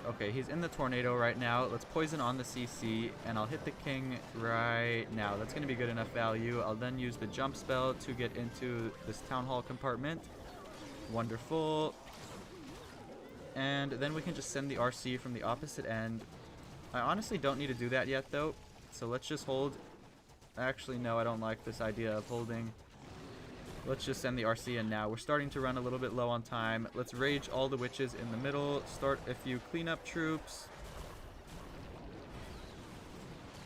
Okay, he's in the tornado right now. Let's poison on the CC, and I'll hit the King right now. That's going to be good enough value. I'll then use the jump spell to get into this Town Hall compartment. Wonderful. And then we can just send the RC from the opposite end. I honestly don't need to do that yet, though. So let's just hold. Actually, no, I don't like this idea of holding. Let's just send the RC in now. We're starting to run a little bit low on time. Let's rage all the witches in the middle. Start a few cleanup troops.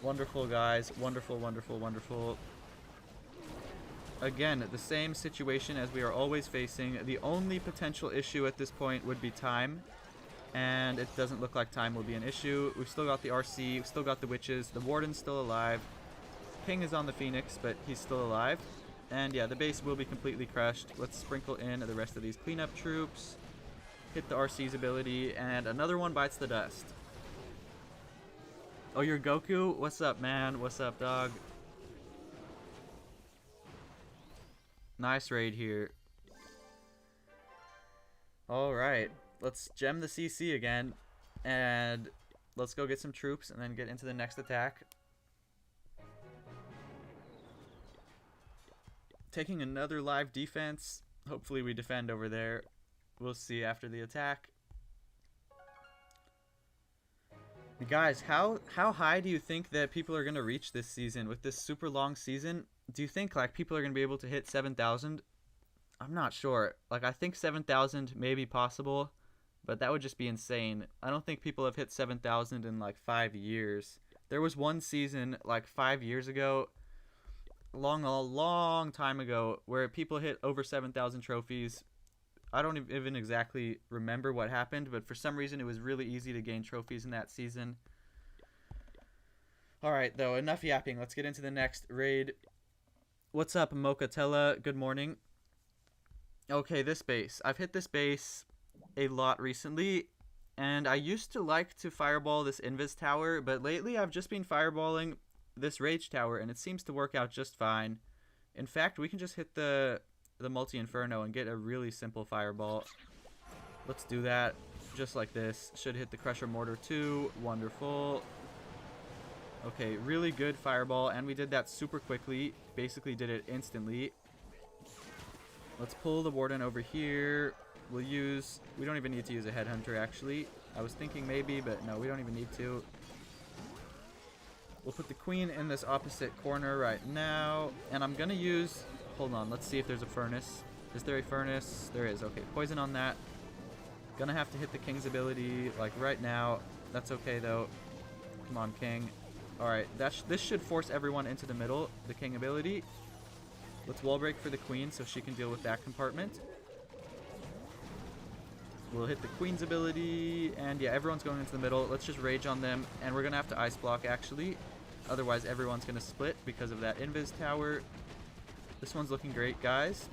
Wonderful, guys. Wonderful, wonderful, wonderful. Again, the same situation as we are always facing. The only potential issue at this point would be time. And it doesn't look like time will be an issue. We've still got the RC. We've still got the witches. The Warden's still alive. King is on the Phoenix, but he's still alive. And yeah, the base will be completely crushed. Let's sprinkle in the rest of these cleanup troops. Hit the RC's ability, and another one bites the dust. Oh, you're Goku? What's up, man? What's up, dog? Nice raid here. Alright, let's gem the CC again. And let's go get some troops and then get into the next attack. Taking another live defense. Hopefully we defend over there. We'll see after the attack. Guys, how high do you think that people are going to reach this season with this super long season? Do you think like people are going to be able to hit 7,000? I'm not sure. Like I think 7,000 may be possible, but that would just be insane. I don't think people have hit 7,000 in like 5 years. There was one season like 5 years ago, a long time ago, where people hit over 7,000 trophies. I don't even exactly remember what happened, but for some reason it was really easy to gain trophies in that season. Alright, though, enough yapping. Let's get into the next raid. What's up, Mocatella? Good morning. Okay, this base. I've hit this base a lot recently, and I used to like to fireball this Invis tower, but lately I've just been fireballing this Rage Tower, and it seems to work out just fine. In fact, we can just hit the Multi-Inferno and get a really simple fireball. Let's do that, just like this. Should hit the Crusher Mortar too. Wonderful. Okay, really good fireball, and we did that super quickly. Basically did it instantly. Let's pull the Warden over here. We don't even need to use a Headhunter, actually. I was thinking maybe, but no, we don't even need to. We'll put the Queen in this opposite corner right now. And I'm going to use... Hold on, let's see if there's a furnace. Is there a furnace? There is. Okay, poison on that. Gonna have to hit the King's ability, like, right now. That's okay, though. Come on, King. Alright, this should force everyone into the middle. The king ability. Let's wall break for the queen so she can deal with that compartment. We'll hit the queen's ability. And yeah, everyone's going into the middle. Let's just rage on them. And we're going to have to ice block, actually. Otherwise, everyone's going to split because of that invis tower. This one's looking great, guys.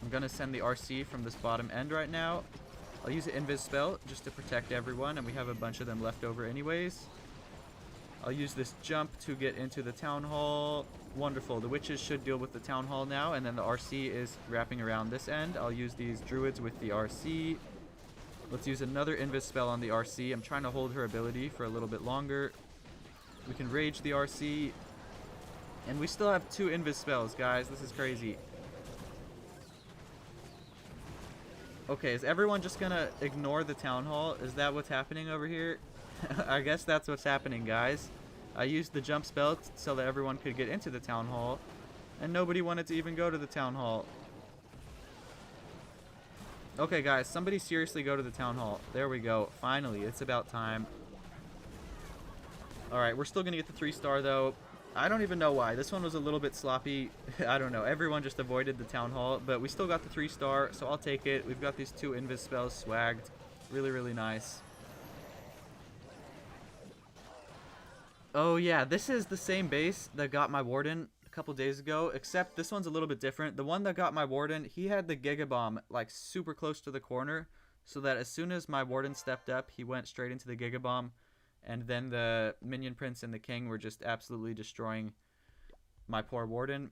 I'm going to send the RC from this bottom end right now. I'll use the invis spell just to protect everyone. And we have a bunch of them left over anyways. I'll use this jump to get into the town hall. Wonderful. The witches should deal with the town hall now, and then the RC is wrapping around this end. I'll use these druids with the RC. Let's use another invis spell on the RC. I'm trying to hold her ability for a little bit longer. We can rage the RC. And we still have 2 invis spells, guys. This is crazy. Okay, is everyone just gonna ignore the town hall? Is that what's happening over here? I guess that's what's happening, guys. I used the jump spell so that everyone could get into the town hall, and nobody wanted to even go to the town hall. Okay, guys, somebody seriously go to the town hall. There we go. Finally, it's about time. Alright, we're still going to get the 3-star, though. I don't even know why. This one was a little bit sloppy. I don't know. Everyone just avoided the town hall, but we still got the 3-star, so I'll take it. We've got these 2 invis spells swagged. Really, really nice. Oh yeah, this is the same base that got my warden a couple days ago, except this one's a little bit different. The one that got my warden, he had the Giga Bomb like super close to the corner, so that as soon as my warden stepped up, he went straight into the Giga Bomb, and then the Minion Prince and the King were just absolutely destroying my poor warden.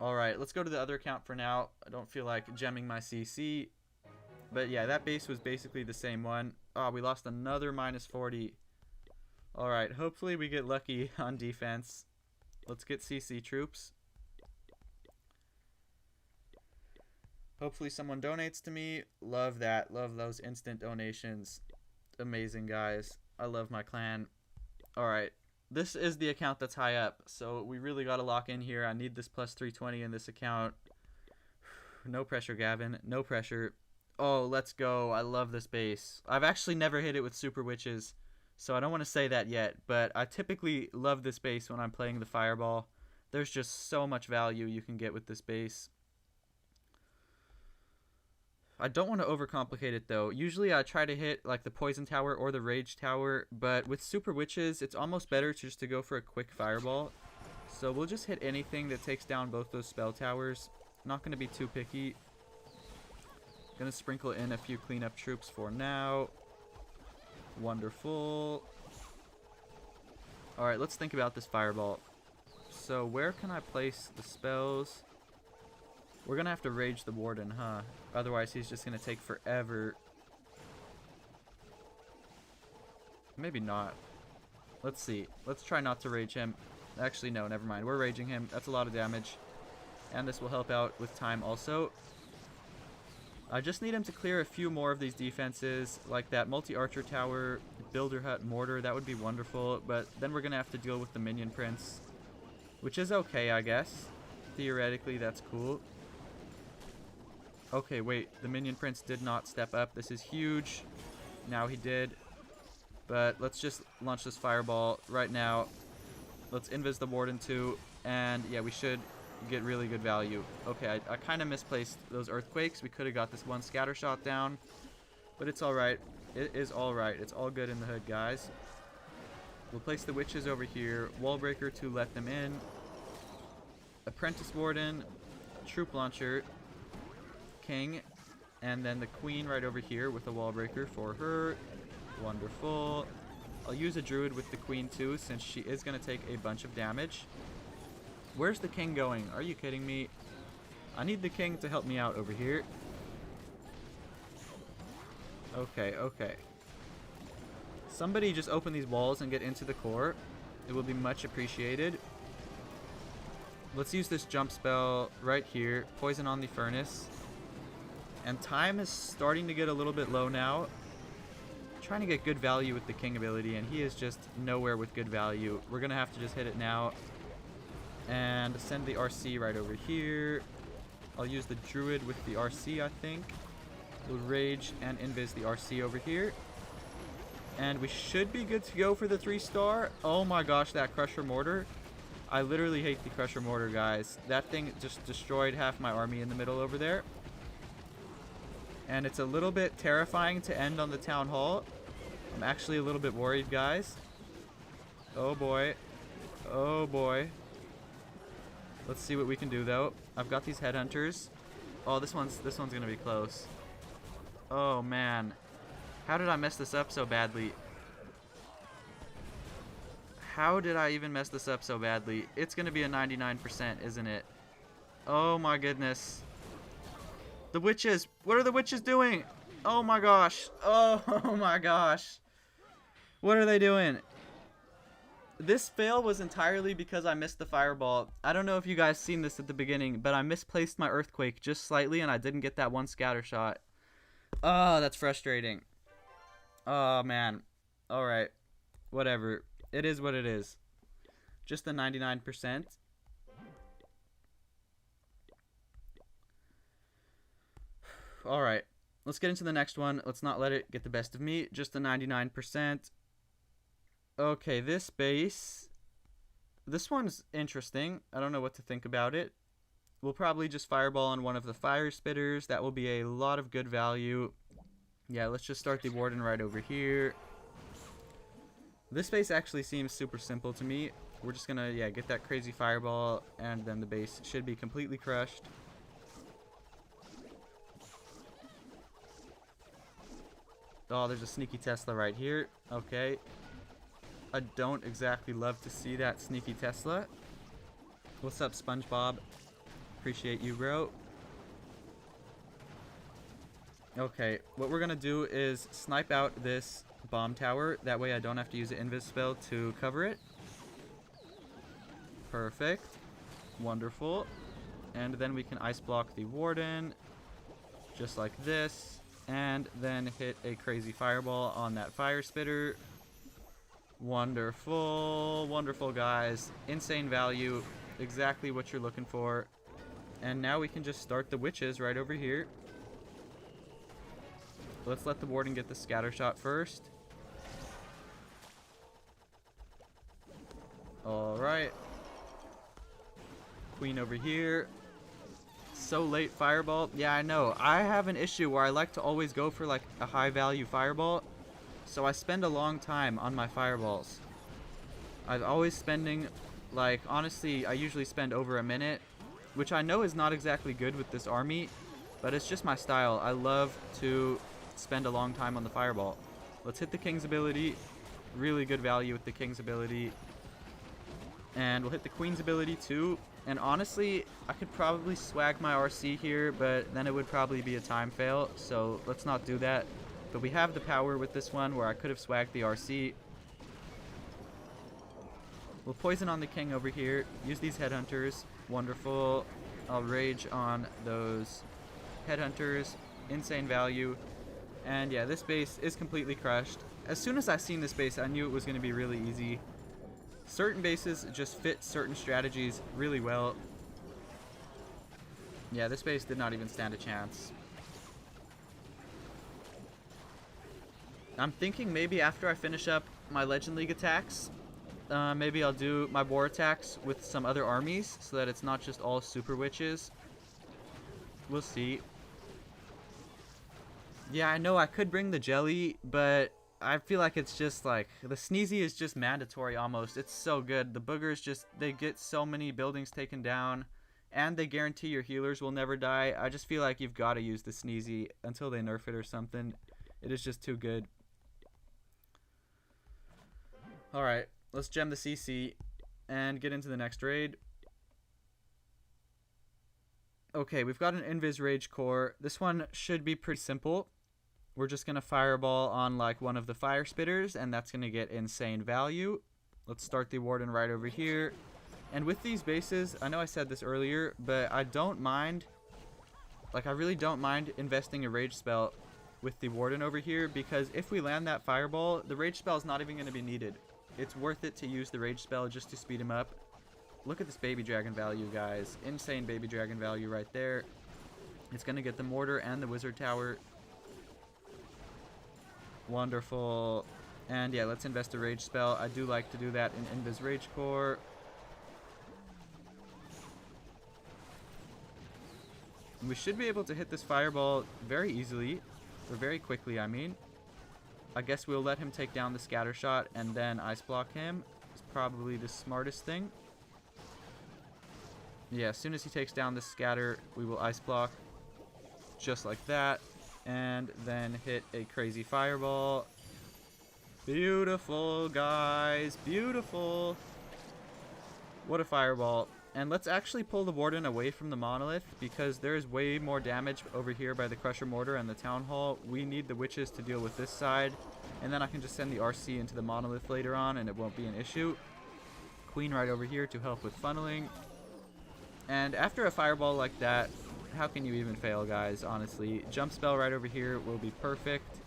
Alright, let's go to the other account for now. I don't feel like gemming my CC. But yeah, that base was basically the same one. Oh, we lost another minus 40. Alright, hopefully we get lucky on defense. Let's get CC troops. Hopefully someone donates to me. Love that. Love those instant donations. Amazing, guys. I love my clan. Alright, this is the account that's high up. So we really got to lock in here. I need this plus 320 in this account. No pressure, Gavin. No pressure. Oh, let's go. I love this base. I've actually never hit it with Super Witches, so I don't want to say that yet, but I typically love this base when I'm playing the Fireball. There's just so much value you can get with this base. I don't want to overcomplicate it, though. Usually I try to hit like the Poison Tower or the Rage Tower, but with Super Witches, it's almost better just to go for a quick Fireball. So we'll just hit anything that takes down both those spell towers. Not going to be too picky. Gonna sprinkle in a few cleanup troops for now. Wonderful. Alright, let's think about this Fireball. So where can I place the spells? We're gonna have to rage the warden, huh? Otherwise he's just gonna take forever. Maybe not. Let's see. Let's try not to rage him. Actually, no, never mind. We're raging him. That's a lot of damage. And this will help out with time also. I just need him to clear a few more of these defenses, like that multi-archer tower, builder hut, mortar. That would be wonderful, but then we're going to have to deal with the Minion Prince, which is okay, I guess. Theoretically, that's cool. Okay, wait. The Minion Prince did not step up. This is huge. Now he did. But let's just launch this Fireball right now. Let's invis the warden too, and yeah, we should get really good value. Okay, I kind of misplaced those earthquakes. We could have got this one scatter shot down, but it's alright. It is alright. It's all good in the hood, guys. We'll place the witches over here. Wall breaker to let them in. Apprentice warden, troop launcher, king, and then the queen right over here with a wall breaker for her. Wonderful. I'll use a druid with the queen too, since she is going to take a bunch of damage. Where's the king going? Are you kidding me? I need the king to help me out over here. Okay, okay. Somebody just open these walls and get into the core. It will be much appreciated. Let's use this jump spell right here. Poison on the furnace. And time is starting to get a little bit low now. Trying to get good value with the king ability, and he is just nowhere with good value. We're going to have to just hit it now. And send the RC right over here. I'll use the druid with the RC, I think. We'll rage and invis the RC over here. And we should be good to go for the 3-star. Oh my gosh, that Crusher Mortar. I literally hate the Crusher Mortar, guys. That thing just destroyed half my army in the middle over there. And it's a little bit terrifying to end on the Town Hall. I'm actually a little bit worried, guys. Oh boy. Oh boy. Let's see what we can do, though. I've got these headhunters. Oh, this one's gonna be close. Oh man. How did I mess this up so badly? How did I even mess this up so badly? It's gonna be a 99%, isn't it? Oh my goodness. The witches! What are the witches doing? Oh my gosh. Oh my gosh. What are they doing? This fail was entirely because I missed the fireball. I don't know if you guys seen this at the beginning, but I misplaced my earthquake just slightly and I didn't get that one scatter shot. Oh, that's frustrating. Oh man. Alright. Whatever. It is what it is. Just the 99%. Alright. Let's get into the next one. Let's not let it get the best of me. Just the 99%. Okay, this base. This one's interesting. I don't know what to think about it. We'll probably just fireball on one of the fire spitters. That will be a lot of good value. Yeah, let's just start the warden right over here. This base actually seems super simple to me. We're just gonna, yeah, get that crazy fireball, and then the base should be completely crushed. Oh, there's a sneaky Tesla right here. Okay. I don't exactly love to see that sneaky Tesla. What's up, SpongeBob? Appreciate you, bro. Okay, what we're gonna do is snipe out this bomb tower. That way I don't have to use an invis spell to cover it. Perfect. Wonderful. And then we can ice block the warden. Just like this. And then hit a crazy fireball on that fire spitter. Wonderful. Wonderful, guys. Insane value. Exactly what you're looking for. And now we can just start the witches right over here. Let's let the warden get the scatter shot first. Alright. Queen over here. So late fireball. Yeah, I know. I have an issue where I like to always go for like a high value fireball. So I spend a long time on my fireballs. I'm always spending, like, honestly, I usually spend over a minute. Which I know is not exactly good with this army. But it's just my style. I love to spend a long time on the fireball. Let's hit the king's ability. Really good value with the king's ability. And we'll hit the queen's ability too. And honestly, I could probably swag my RC here, but then it would probably be a time fail. So let's not do that. But we have the power with this one where I could have swagged the RC. We'll poison on the king over here. Use these headhunters. Wonderful. I'll rage on those headhunters. Insane value. And yeah, this base is completely crushed. As soon as I seen this base, I knew it was going to be really easy. Certain bases just fit certain strategies really well. Yeah, this base did not even stand a chance. I'm thinking maybe after I finish up my Legend League attacks, maybe I'll do my war attacks with some other armies so that it's not just all super witches. We'll see. Yeah, I know I could bring the jelly, but I feel like it's just like, the sneezy is just mandatory almost. It's so good. The boogers just, they get so many buildings taken down, and they guarantee your healers will never die. I just feel like you've got to use the sneezy until they nerf it or something. It is just too good. Alright, let's gem the CC and get into the next raid. Okay, we've got an Invis Rage Core. This one should be pretty simple. We're just going to fireball on like one of the fire spitters, and that's going to get insane value. Let's start the warden right over here. And with these bases, I know I said this earlier, but I don't mind, like I really don't mind investing a rage spell with the warden over here, because if we land that fireball, the rage spell is not even going to be needed. It's worth it to use the rage spell just to speed him up. Look at this baby dragon value, guys. Insane baby dragon value right there. It's going to get the mortar and the wizard tower. Wonderful. And yeah, let's invest a rage spell. I do like to do that in Invis Rage Core. And we should be able to hit this fireball very easily. Or very quickly, I mean. I guess we'll let him take down the scatter shot and then ice block him. It's probably the smartest thing. Yeah, as soon as he takes down the scatter, we will ice block. Just like that. And then hit a crazy fireball. Beautiful, guys. Beautiful. What a fireball. And let's actually pull the Warden away from the Monolith, because there is way more damage over here by the Crusher Mortar and the Town Hall. We need the Witches to deal with this side. And then I can just send the RC into the Monolith later on, and it won't be an issue. Queen right over here to help with funneling. And after a fireball like that, how can you even fail, guys, honestly? Jump spell right over here will be perfect.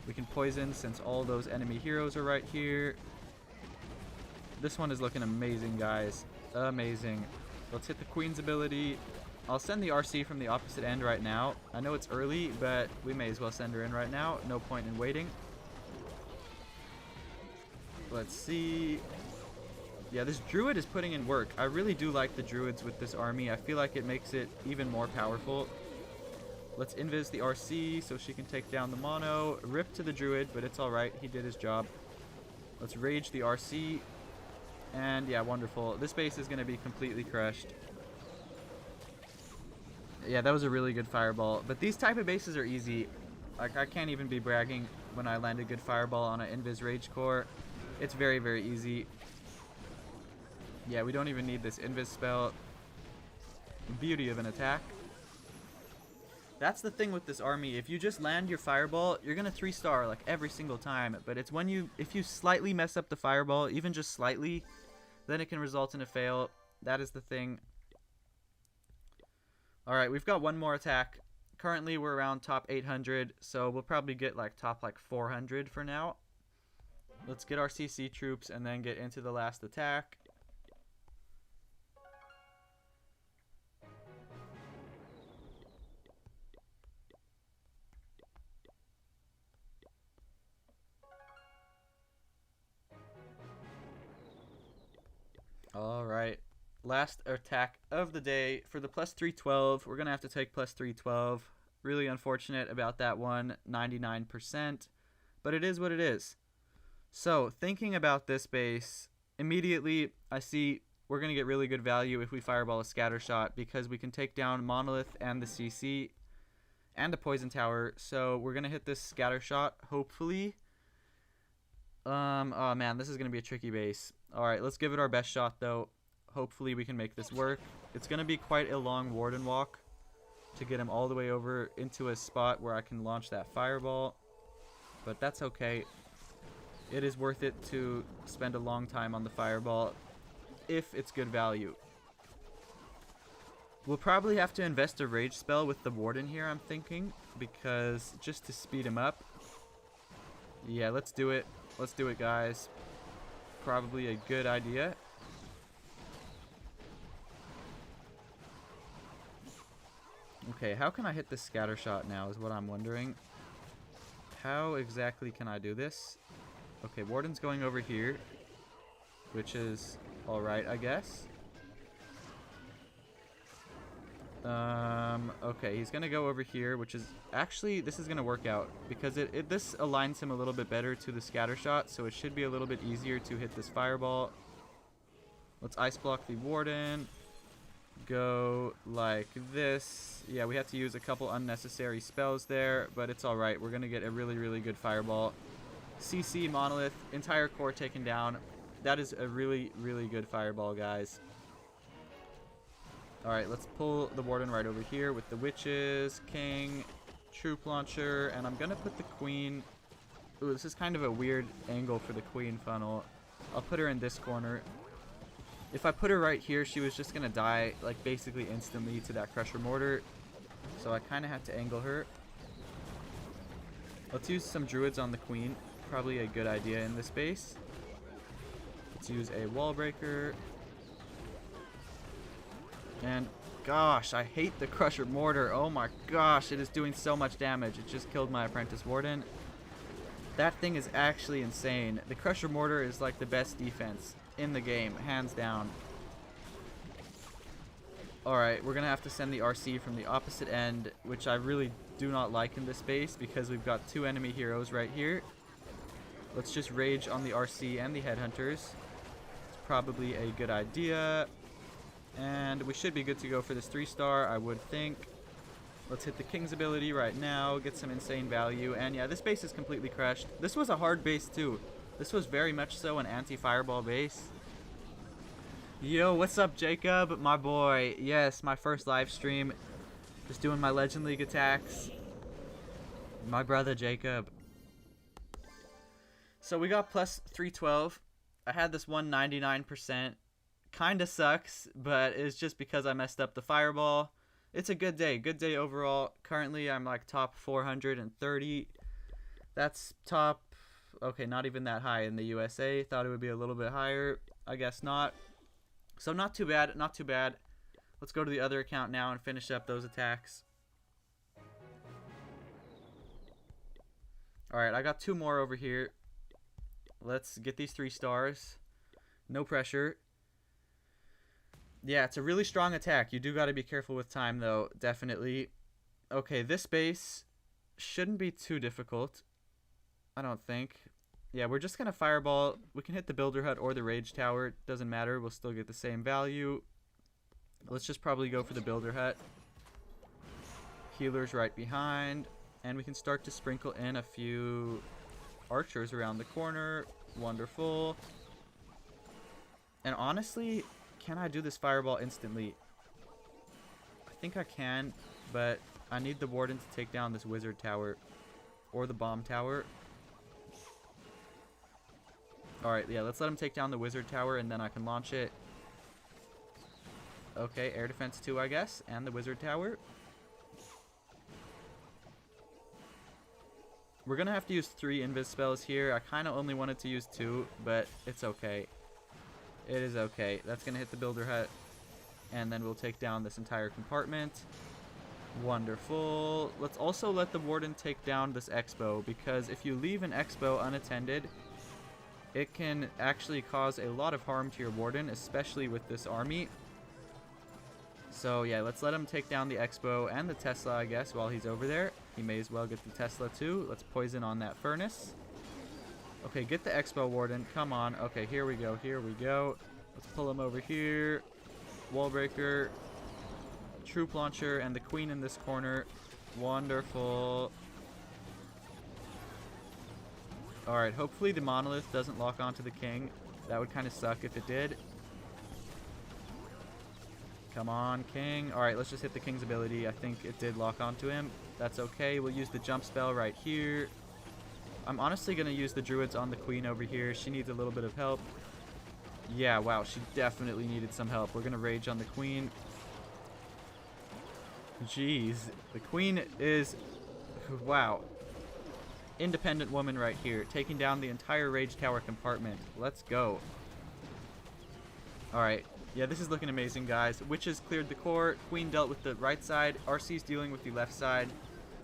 We can poison since all those enemy heroes are right here. This one is looking amazing, guys. Amazing. Let's hit the Queen's ability. I'll send the RC from the opposite end right now. I know it's early, but we may as well send her in right now. No point in waiting. Let's see. Yeah, this Druid is putting in work. I really do like the Druids with this army. I feel like it makes it even more powerful. Let's invis the RC so she can take down the mono. Rip to the Druid, but it's alright. He did his job. Let's rage the RC. And yeah, wonderful. This base is going to be completely crushed. Yeah, that was a really good fireball. But these type of bases are easy. Like, I can't even be bragging when I land a good fireball on an Invis Rage Core. It's very, very easy. Yeah, we don't even need this Invis spell. Beauty of an attack. That's the thing with this army. If you just land your fireball, you're going to 3-star like every single time. But it's when if you slightly mess up the fireball, even just slightly, then it can result in a fail. That is the thing. Alright, we've got one more attack. Currently, we're around top 800, so we'll probably get like top like 400 for now. Let's get our CC troops and then get into the last attack. Alright, last attack of the day for the plus 312. We're going to have to take plus 312. Really unfortunate about that one, 99%. But it is what it is. So, thinking about this base, immediately I see we're going to get really good value if we fireball a scatter shot, because we can take down Monolith and the CC and the Poison Tower. So, we're going to hit this scatter shot, hopefully. Oh man, this is going to be a tricky base. Alright, let's give it our best shot though. Hopefully we can make this work. It's going to be quite a long Warden walk to get him all the way over into a spot where I can launch that fireball. But that's okay. It is worth it to spend a long time on the fireball if it's good value. We'll probably have to invest a rage spell with the Warden here, I'm thinking, because just to speed him up. Yeah, let's do it. Let's do it, guys. Probably a good idea. Okay, how can I hit this scatter shot now is what I'm wondering. How exactly can I do this? Okay, Warden's going over here, which is alright, I guess. Okay, he's gonna go over here, which is actually, this is gonna work out because this aligns him a little bit better to the scatter shot, so it should be a little bit easier to hit this fireball. Let's ice block the Warden. Go like this. Yeah, we have to use a couple unnecessary spells there, but it's alright. We're gonna get a really, really good fireball. CC Monolith, entire core taken down. That is a really, really good fireball, guys. Alright, let's pull the Warden right over here with the Witches, King, Troop Launcher, and I'm gonna put the Queen. Ooh, this is kind of a weird angle for the Queen funnel. I'll put her in this corner. If I put her right here, she was just gonna die, like, basically instantly to that Crusher Mortar. So I kind of had to angle her. Let's use some Druids on the Queen. Probably a good idea in this base. Let's use a Wall Breaker. And gosh, I hate the Crusher Mortar. Oh my gosh, it is doing so much damage. It just killed my Apprentice Warden. That thing is actually insane. The Crusher Mortar is like the best defense in the game, hands down. Alright, we're going to have to send the RC from the opposite end, which I really do not like in this base because we've got two enemy heroes right here. Let's just rage on the RC and the Headhunters. It's probably a good idea. And we should be good to go for this 3-star, I would think. Let's hit the King's ability right now, get some insane value. And yeah, this base is completely crushed. This was a hard base too. This was very much so an anti-fireball base. Yo, what's up, Jacob? My boy. Yes, my first live stream. Just doing my Legend League attacks. My brother, Jacob. So we got plus 312. I had this 199%. Kinda sucks, but it's just because I messed up the fireball. It's a good day overall. Currently, I'm like top 430. That's top, okay, not even that high in the USA. Thought it would be a little bit higher. I guess not. So not too bad, not too bad. Let's go to the other account now and finish up those attacks. Alright, I got 2 more over here. Let's get these 3 stars. No pressure. Yeah, it's a really strong attack. You do got to be careful with time, though, definitely. Okay, this base shouldn't be too difficult, I don't think. Yeah, we're just going to fireball. We can hit the Builder Hut or the Rage Tower. Doesn't matter. We'll still get the same value. Let's just probably go for the Builder Hut. Healers right behind. And we can start to sprinkle in a few archers around the corner. Wonderful. And honestly, can I do this fireball instantly? I think I can, but I need the Warden to take down this Wizard Tower. Or the Bomb Tower. Alright, yeah, let's let him take down the Wizard Tower and then I can launch it. Okay, Air Defense 2, I guess, and the Wizard Tower. We're gonna have to use 3 invis spells here. I kind of only wanted to use 2, but it's okay. It is okay. That's gonna hit the Builder Hut, and then we'll take down this entire compartment. Wonderful. Let's also let the Warden take down this Expo, because if you leave an Expo unattended, it can actually cause a lot of harm to your Warden, especially with this army. So yeah, let's let him take down the Expo and the Tesla, I guess, while he's over there. He may as well get the Tesla too. Let's poison on that furnace. Okay, get the Expo, Warden. Come on. Okay, here we go. Here we go. Let's pull him over here. Wall Breaker. Troop Launcher and the Queen in this corner. Wonderful. Alright, hopefully the Monolith doesn't lock onto the King. That would kind of suck if it did. Come on, King. Alright, let's just hit the King's ability. I think it did lock onto him. That's okay. We'll use the jump spell right here. I'm honestly going to use the Druids on the Queen over here. She needs a little bit of help. Yeah, wow, she definitely needed some help. We're going to rage on the Queen. Jeez. The Queen is... wow. Independent woman right here, taking down the entire Rage Tower compartment. Let's go. Alright. Yeah, this is looking amazing, guys. Witches cleared the core. Queen dealt with the right side. RC's dealing with the left side.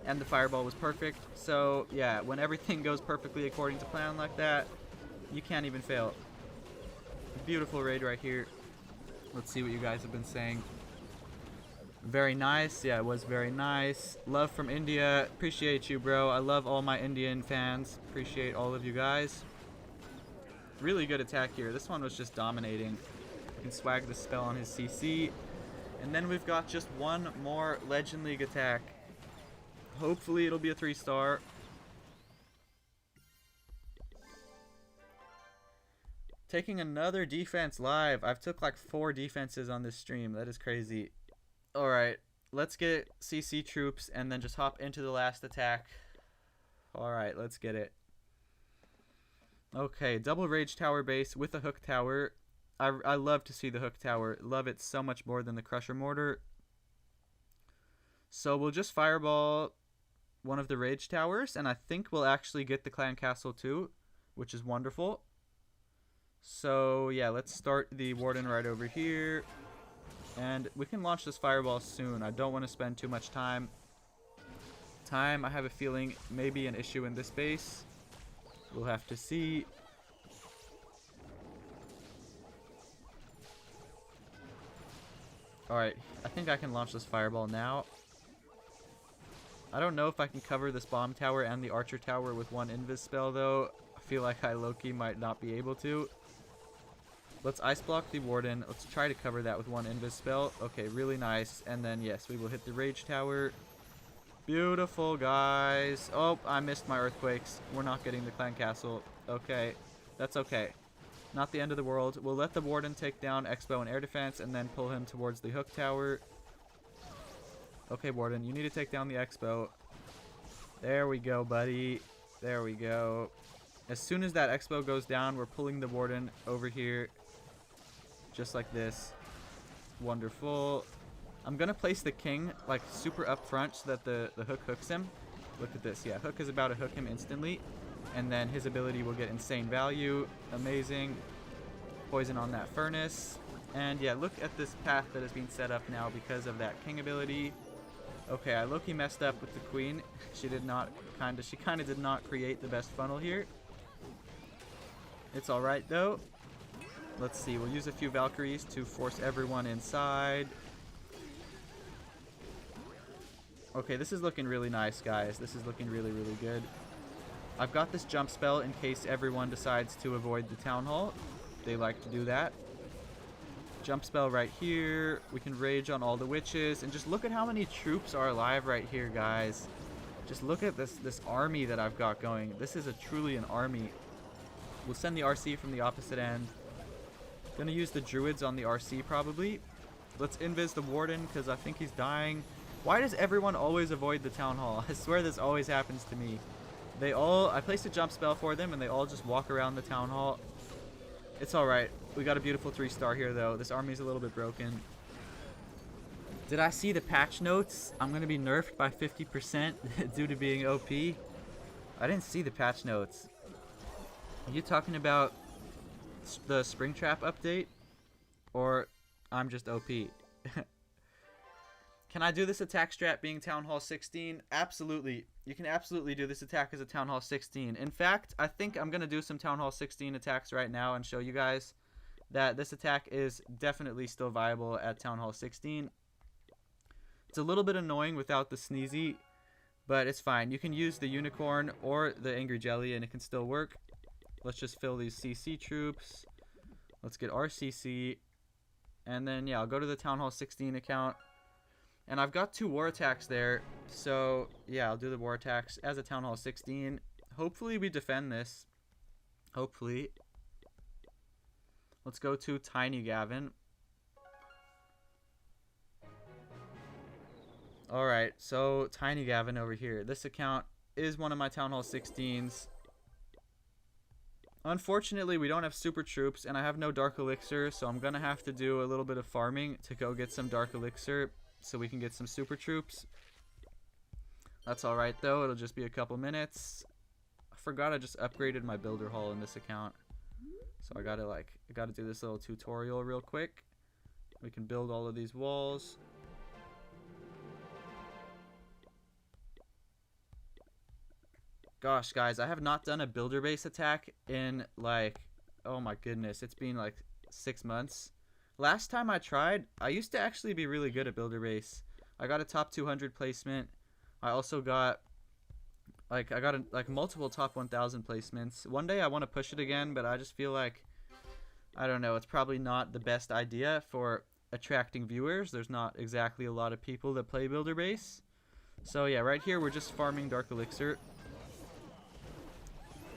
And the fireball was perfect. So, yeah, when everything goes perfectly according to plan like that, you can't even fail. Beautiful raid right here. Let's see what you guys have been saying. Very nice. Yeah, it was very nice. Love from India. Appreciate you, bro. I love all my Indian fans. Appreciate all of you guys. Really good attack here. This one was just dominating. You can swag the spell on his CC. And then we've got just one more Legend League attack. Hopefully it'll be a 3-star. Taking another defense live. I've took like 4 defenses on this stream. That is crazy. Alright, let's get CC troops and then just hop into the last attack. Alright, let's get it. Okay, double Rage Tower base with a Hook Tower. I love to see the Hook Tower. Love it so much more than the Crusher Mortar. So we'll just fireball one of the Rage Towers, and I think we'll actually get the Clan Castle too, which is wonderful. So yeah, let's start the Warden right over here. And we can launch this fireball soon. I don't want to spend too much time. I have a feeling may be an issue in this base. We'll have to see. Alright, I think I can launch this fireball now. I don't know if I can cover this bomb tower and the archer tower with one invis spell though. I feel like I low-key might not be able to. Let's ice block the warden. Let's try to cover that with one invis spell. Okay, really nice. And then yes, we will hit the rage tower. Beautiful, guys. Oh, I missed my earthquakes. We're not getting the clan castle. Okay, that's okay. Not the end of the world. We'll let the warden take down Expo and air defense and then pull him towards the hook tower. Okay, warden, you need to take down the Expo. There we go, buddy. There we go. As soon as that Expo goes down, we're pulling the warden over here. Just like this. Wonderful. I'm going to place the king like super up front so that the hook hooks him. Look at this. Yeah, hook is about to hook him instantly. And then his ability will get insane value. Amazing. Poison on that furnace. And yeah, look at this path that is being set up now because of that king ability. Okay, I low-key messed up with the queen. She kind of did not create the best funnel here. It's alright though. Let's see, we'll use a few Valkyries to force everyone inside. Okay, this is looking really nice, guys. This is looking really, really good. I've got this jump spell in case everyone decides to avoid the town hall. They like to do that. Jump spell right here. We can rage on all the witches. And just look at how many troops are alive right here, guys. Just look at this army that I've got going. This is truly an army. We'll send the RC from the opposite end. Gonna use the druids on the RC probably. Let's invis the warden because I think he's dying. Why does everyone always avoid the town hall? I swear this always happens to me. I placed a jump spell for them and they all just walk around the town hall. It's alright. We got a beautiful 3-star here though. This army's a little bit broken. Did I see the patch notes? I'm going to be nerfed by 50% due to being OP. I didn't see the patch notes. Are you talking about the Springtrap update? Or I'm just OP? Can I do this attack strat being Town Hall 16? Absolutely. You can absolutely do this attack as a Town Hall 16. In fact, I think I'm going to do some Town Hall 16 attacks right now and show you guys that this attack is definitely still viable at Town Hall 16. It's a little bit annoying without the sneezy, but it's fine. You can use the unicorn or the angry jelly and it can still work. Let's just fill these CC troops. Let's get RCC. And then, yeah, I'll go to the Town Hall 16 account. And I've got 2 war attacks there. So, yeah, I'll do the war attacks as a Town Hall 16. Hopefully we defend this. Hopefully. Let's go to Tiny Gavin. Alright, so Tiny Gavin over here. This account is one of my Town Hall 16s. Unfortunately, we don't have super troops, and I have no Dark Elixir, so I'm going to have to do a little bit of farming to go get some Dark Elixir so we can get some super troops. That's alright, though. It'll just be a couple minutes. I forgot I just upgraded my builder hall in this account. So I gotta do this little tutorial real quick. We can build all of these walls. Gosh, guys, I have not done a builder base attack in like, oh my goodness, it's been like 6 months. Last time I tried, I used to actually be really good at builder base. I got a top 200 placement. I also got like multiple top 1000 placements. One day I want to push it again, but I just feel like, I don't know, it's probably not the best idea for attracting viewers. There's not exactly a lot of people that play builder base. So yeah, right here we're just farming Dark Elixir.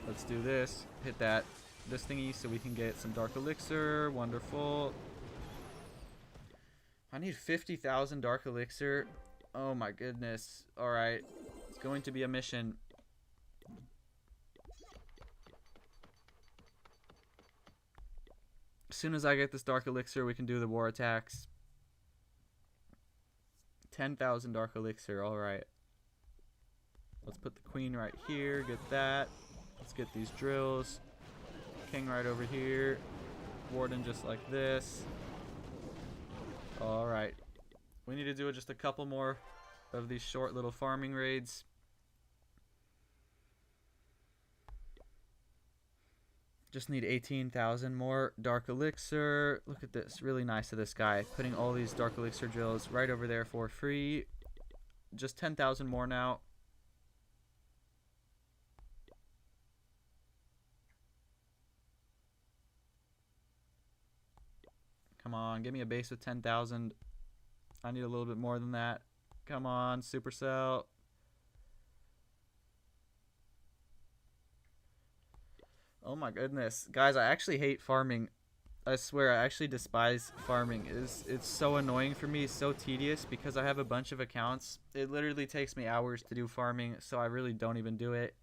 Let's do this. Hit this thingy so we can get some Dark Elixir. Wonderful. I need 50,000 Dark Elixir. Oh my goodness. Alright. It's going to be a mission. As soon as I get this Dark Elixir, we can do the war attacks. 10,000 Dark Elixir. Alright. Let's put the queen right here. Get that. Let's get these drills. King right over here. Warden just like this. Alright. We need to do just a couple more of these short little farming raids. Just need 18,000 more dark elixir. Look at this. Really nice of this guy. Putting all these dark elixir drills right over there for free. Just 10,000 more now. Come on, give me a base with 10,000. I need a little bit more than that. Come on, Supercell. Oh my goodness. Guys, I actually hate farming. I swear, I actually despise farming. It's so annoying for me, so tedious, because I have a bunch of accounts. It literally takes me hours to do farming, so I really don't even do it.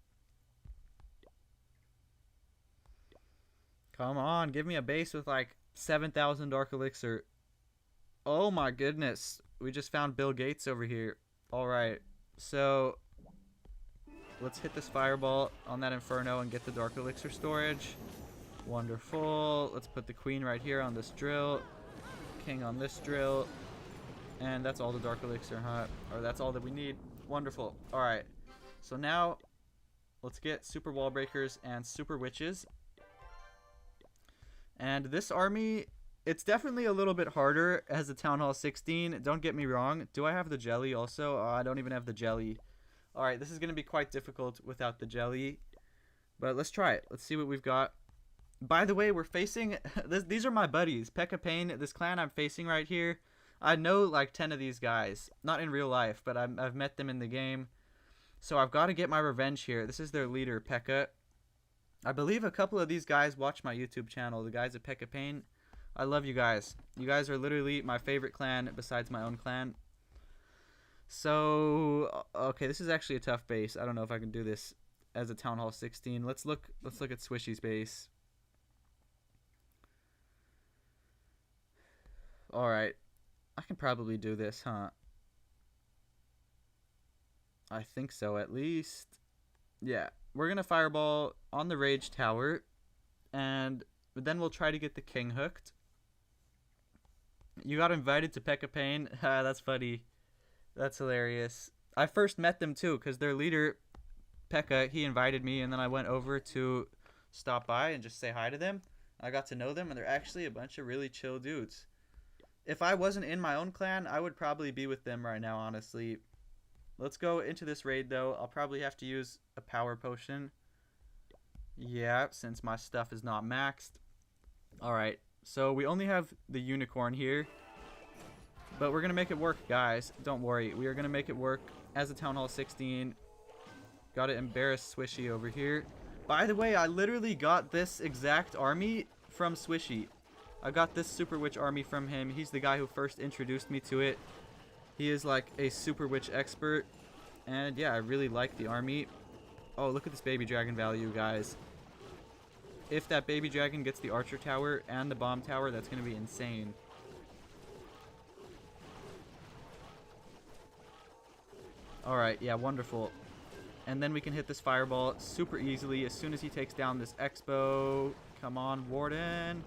Come on, give me a base with like 7,000 dark elixir. Oh my goodness. We just found Bill Gates over here. Alright, so let's hit this fireball on that inferno and get the dark elixir storage. Wonderful. Let's put the queen right here on this drill. King on this drill. And that's all the dark elixir, huh? Or that's all that we need. Wonderful. Alright, so now let's get super wall breakers and super witches. And this army, it's definitely a little bit harder as a Town Hall 16. Don't get me wrong. Do I have the jelly also? Oh, I don't even have the jelly. Alright, this is going to be quite difficult without the jelly. But let's try it. Let's see what we've got. By the way, we're facing... these are my buddies. Pekka Payne, this clan I'm facing right here. I know like 10 of these guys. Not in real life, but I've met them in the game. So I've got to get my revenge here. This is their leader, Pekka. I believe a couple of these guys watch my YouTube channel, the guys at Pekka Payne. I love you guys. You guys are literally my favorite clan besides my own clan. So, okay, this is actually a tough base. I don't know if I can do this as a Town Hall 16. Let's look at Swishy's base. Alright. I can probably do this, huh? I think so, at least. Yeah. We're going to fireball on the Rage Tower. And then we'll try to get the king hooked. You got invited to Pekka Payne. That's funny. That's hilarious. I first met them too, because their leader, Pekka, he invited me, and then I went over to stop by and just say hi to them. I got to know them, and they're actually a bunch of really chill dudes. If I wasn't in my own clan, I would probably be with them right now, honestly. Let's go into this raid, though. I'll probably have to use a power potion. Yeah, since my stuff is not maxed. Alright, so we only have the unicorn here. But we're going to make it work, guys. Don't worry. We are going to make it work as a Town Hall 16. Got to embarrass Swishy over here. By the way, I literally got this exact army from Swishy. I got this Super Witch army from him. He's the guy who first introduced me to it. He is like a Super Witch expert. And yeah, I really like the army. Oh, look at this baby dragon value, guys. If that baby dragon gets the archer tower and the bomb tower, that's going to be insane. Alright, yeah, wonderful. And then we can hit this fireball super easily as soon as he takes down this Expo. Come on, Warden.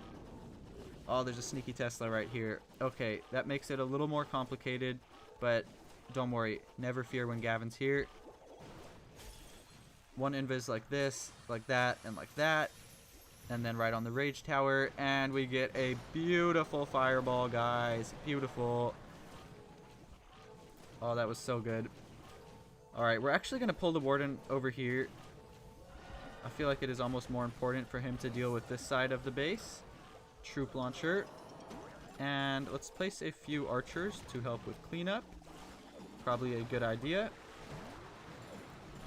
Oh, there's a sneaky Tesla right here. Okay, that makes it a little more complicated, but don't worry. Never fear when Gavin's here. One invis like this, like that, and like that. And then right on the Rage Tower. And we get a beautiful fireball, guys. Beautiful. Oh, that was so good. Alright, we're actually going to pull the Warden over here. I feel like it is almost more important for him to deal with this side of the base. Troop launcher. And let's place a few archers to help with cleanup. Probably a good idea.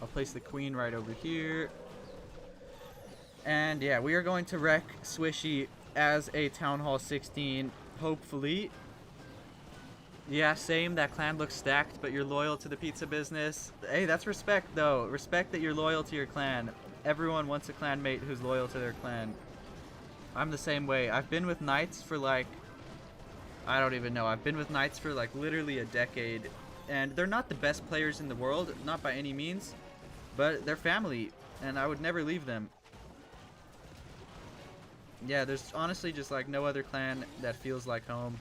I'll place the queen right over here. And yeah, we are going to wreck Swishy as a Town Hall 16, hopefully. Yeah, same. That clan looks stacked, but you're loyal to the pizza business. Hey, that's respect, though. Respect that you're loyal to your clan. Everyone wants a clanmate who's loyal to their clan. I'm the same way. I've been with Knights for like... I don't even know. I've been with Knights for like literally a decade. And they're not the best players in the world, not by any means. But they're family, and I would never leave them. Yeah, there's honestly just like no other clan that feels like home.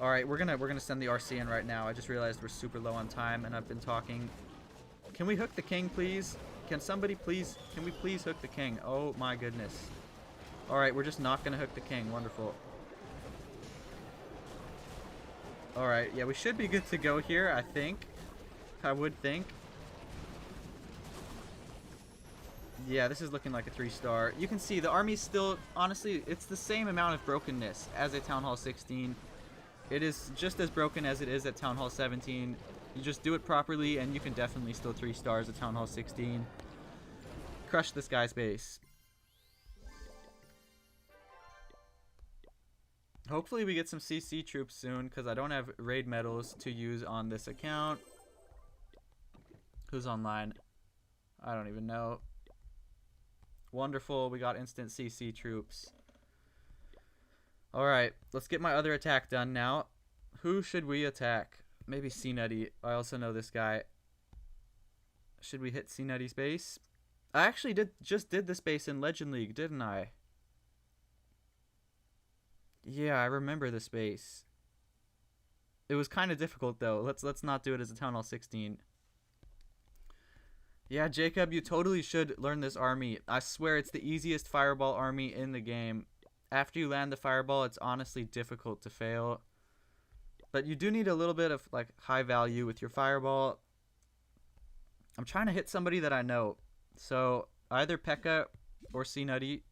Alright, we're gonna send the RC in right now. I just realized we're super low on time and I've been talking. Can we hook the king, please? Can somebody please, can we please hook the king? Oh my goodness. Alright, we're just not going to hook the king. Wonderful. Alright, yeah, we should be good to go here, I think. I would think. Yeah, this is looking like a 3-star. You can see the army's still, honestly, it's the same amount of brokenness as a Town Hall 16. It is just as broken as it is at Town Hall 17. You just do it properly, and you can definitely still 3 stars at Town Hall 16. Crush this guy's base. Hopefully we get some CC troops soon, because I don't have raid medals to use on this account. Who's online? I don't even know. Wonderful, we got instant CC troops. Alright, let's get my other attack done now. Who should we attack? Maybe C-Nutty. I also know this guy. Should we hit C-Nutty's base? I actually just did this base in Legend League, didn't I? Yeah, I remember this base. It was kind of difficult though. Let's not do it as a Town Hall 16. Yeah, Jacob, you totally should learn this army. I swear it's the easiest fireball army in the game. After you land the fireball, it's honestly difficult to fail. But you do need a little bit of like high value with your fireball. I'm trying to hit somebody that I know. So either P.E.K.K.A. or C-Nutty.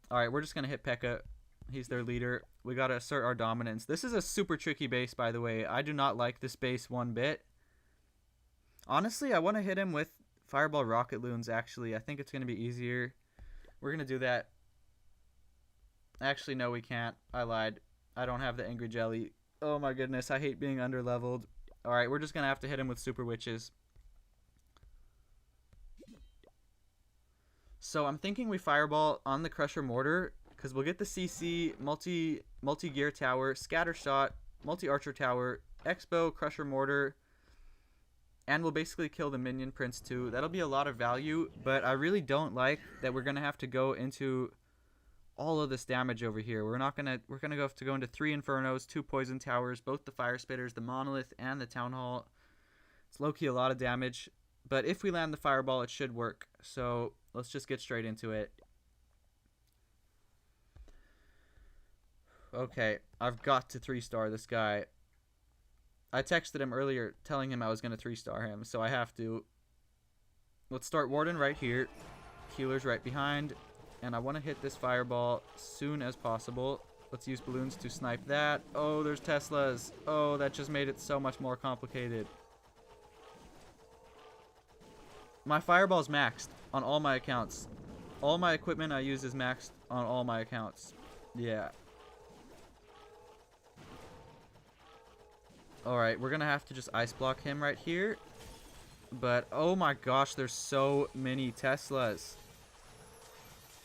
Alright, we're just going to hit P.E.K.K.A. He's their leader. We got to assert our dominance. This is a super tricky base, by the way. I do not like this base one bit. Honestly, I want to hit him with fireball rocket loons, actually. I think it's going to be easier. We're going to do that. Actually, no, we can't. I lied. I don't have the angry jelly. Oh my goodness, I hate being underleveled. Alright, we're just going to have to hit him with super witches. So I'm thinking we fireball on the Crusher Mortar, because we'll get the CC, multi-gear tower, scatter shot, multi-archer tower, Expo, Crusher Mortar, and we'll basically kill the minion prince too. That'll be a lot of value, but I really don't like that we're gonna have to go into all of this damage over here. We're gonna have to go into 3 infernos, 2 poison towers, both the fire spitters, the monolith, and the town hall. It's low-key a lot of damage, but if we land the fireball, it should work. So let's just get straight into it. Okay, I've got to 3-star this guy. I texted him earlier telling him I was going to 3-star him, so I have to. Let's start Warden right here. Healer's right behind. And I want to hit this fireball soon as possible. Let's use balloons to snipe that. Oh, there's Teslas. Oh, that just made it so much more complicated. My fireball's maxed on all my accounts. All my equipment I use is maxed on all my accounts. Yeah. Alright, we're gonna have to just ice block him right here. But, oh my gosh, there's so many Teslas.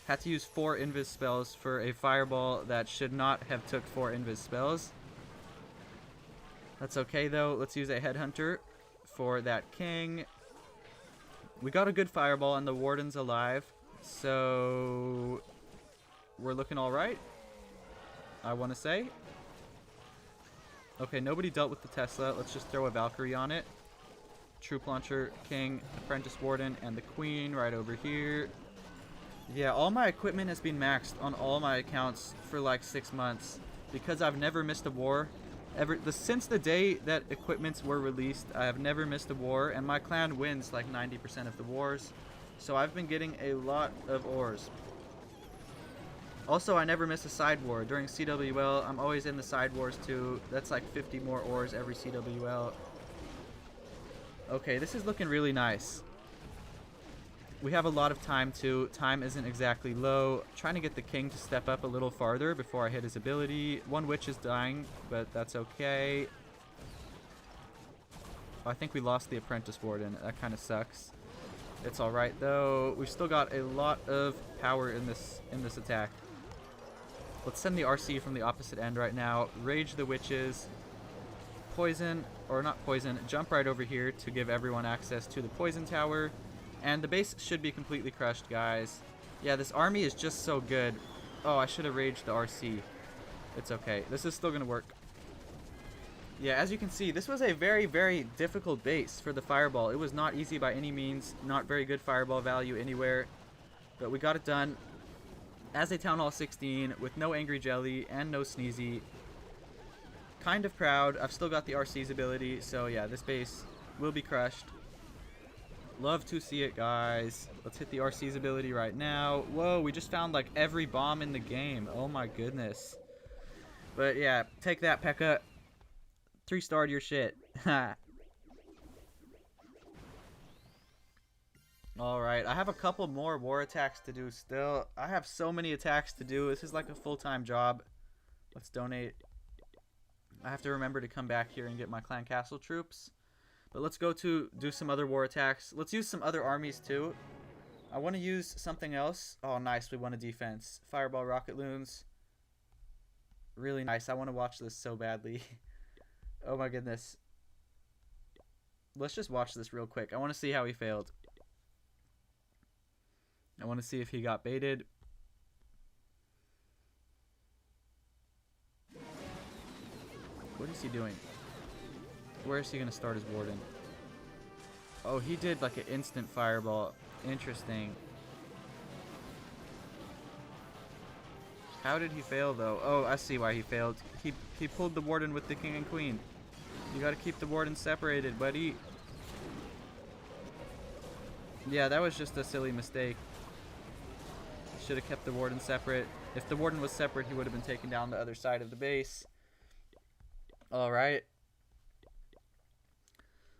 Had to use 4 invis spells for a fireball that should not have took 4 invis spells. That's okay though. Let's use a headhunter for that king. We got a good fireball and the warden's alive. So we're looking alright, I want to say. Okay, nobody dealt with the Tesla. Let's just throw a Valkyrie on it. Troop Launcher, King, Apprentice Warden, and the Queen right over here. Yeah, all my equipment has been maxed on all my accounts for like 6 months because I've never missed a war. Since the day that equipments were released, I have never missed a war, and my clan wins like 90% of the wars. So I've been getting a lot of ores. Also, I never miss a side war. During CWL, I'm always in the side wars too. That's like 50 more ores every CWL. Okay, this is looking really nice. We have a lot of time too. Time isn't exactly low. Trying to get the king to step up a little farther before I hit his ability. One witch is dying, but that's okay. I think we lost the apprentice warden. That kind of sucks. It's all right though. We've still got a lot of power in this attack. Let's send the RC from the opposite end right now. Rage the witches. Poison, or not poison, jump right over here to give everyone access to the poison tower. And the base should be completely crushed, guys. Yeah, this army is just so good. Oh, I should have raged the RC. It's okay. This is still going to work. Yeah, as you can see, this was a very, very difficult base for the fireball. It was not easy by any means. Not very good fireball value anywhere. But we got it done as a Town Hall 16 with no Angry Jelly and no Sneezy. Kind of proud. I've still got the RC's ability, so yeah, this base will be crushed. Love to see it, guys. Let's hit the RC's ability right now. Whoa, we just found like every bomb in the game. Oh my goodness. But yeah, take that, P.E.K.K.A. 3-starred your shit. Alright, I have a couple more war attacks to do still. I have so many attacks to do. This is like a full-time job. Let's donate. I have to remember to come back here and get my clan castle troops. But let's go to do some other war attacks. Let's use some other armies too. I want to use something else. Oh, nice. We won a defense. Fireball rocket loons. Really nice. I want to watch this so badly. Oh my goodness. Let's just watch this real quick. I want to see how he failed. I want to see if he got baited. What is he doing? Where is he going to start his warden? Oh, he did like an instant fireball. Interesting. How did he fail though? Oh, I see why he failed. He pulled the warden with the king and queen. You got to keep the warden separated, buddy. Yeah, that was just a silly mistake. Should have kept the warden separate. If the warden was separate, he would have been taken down the other side of the base. All right.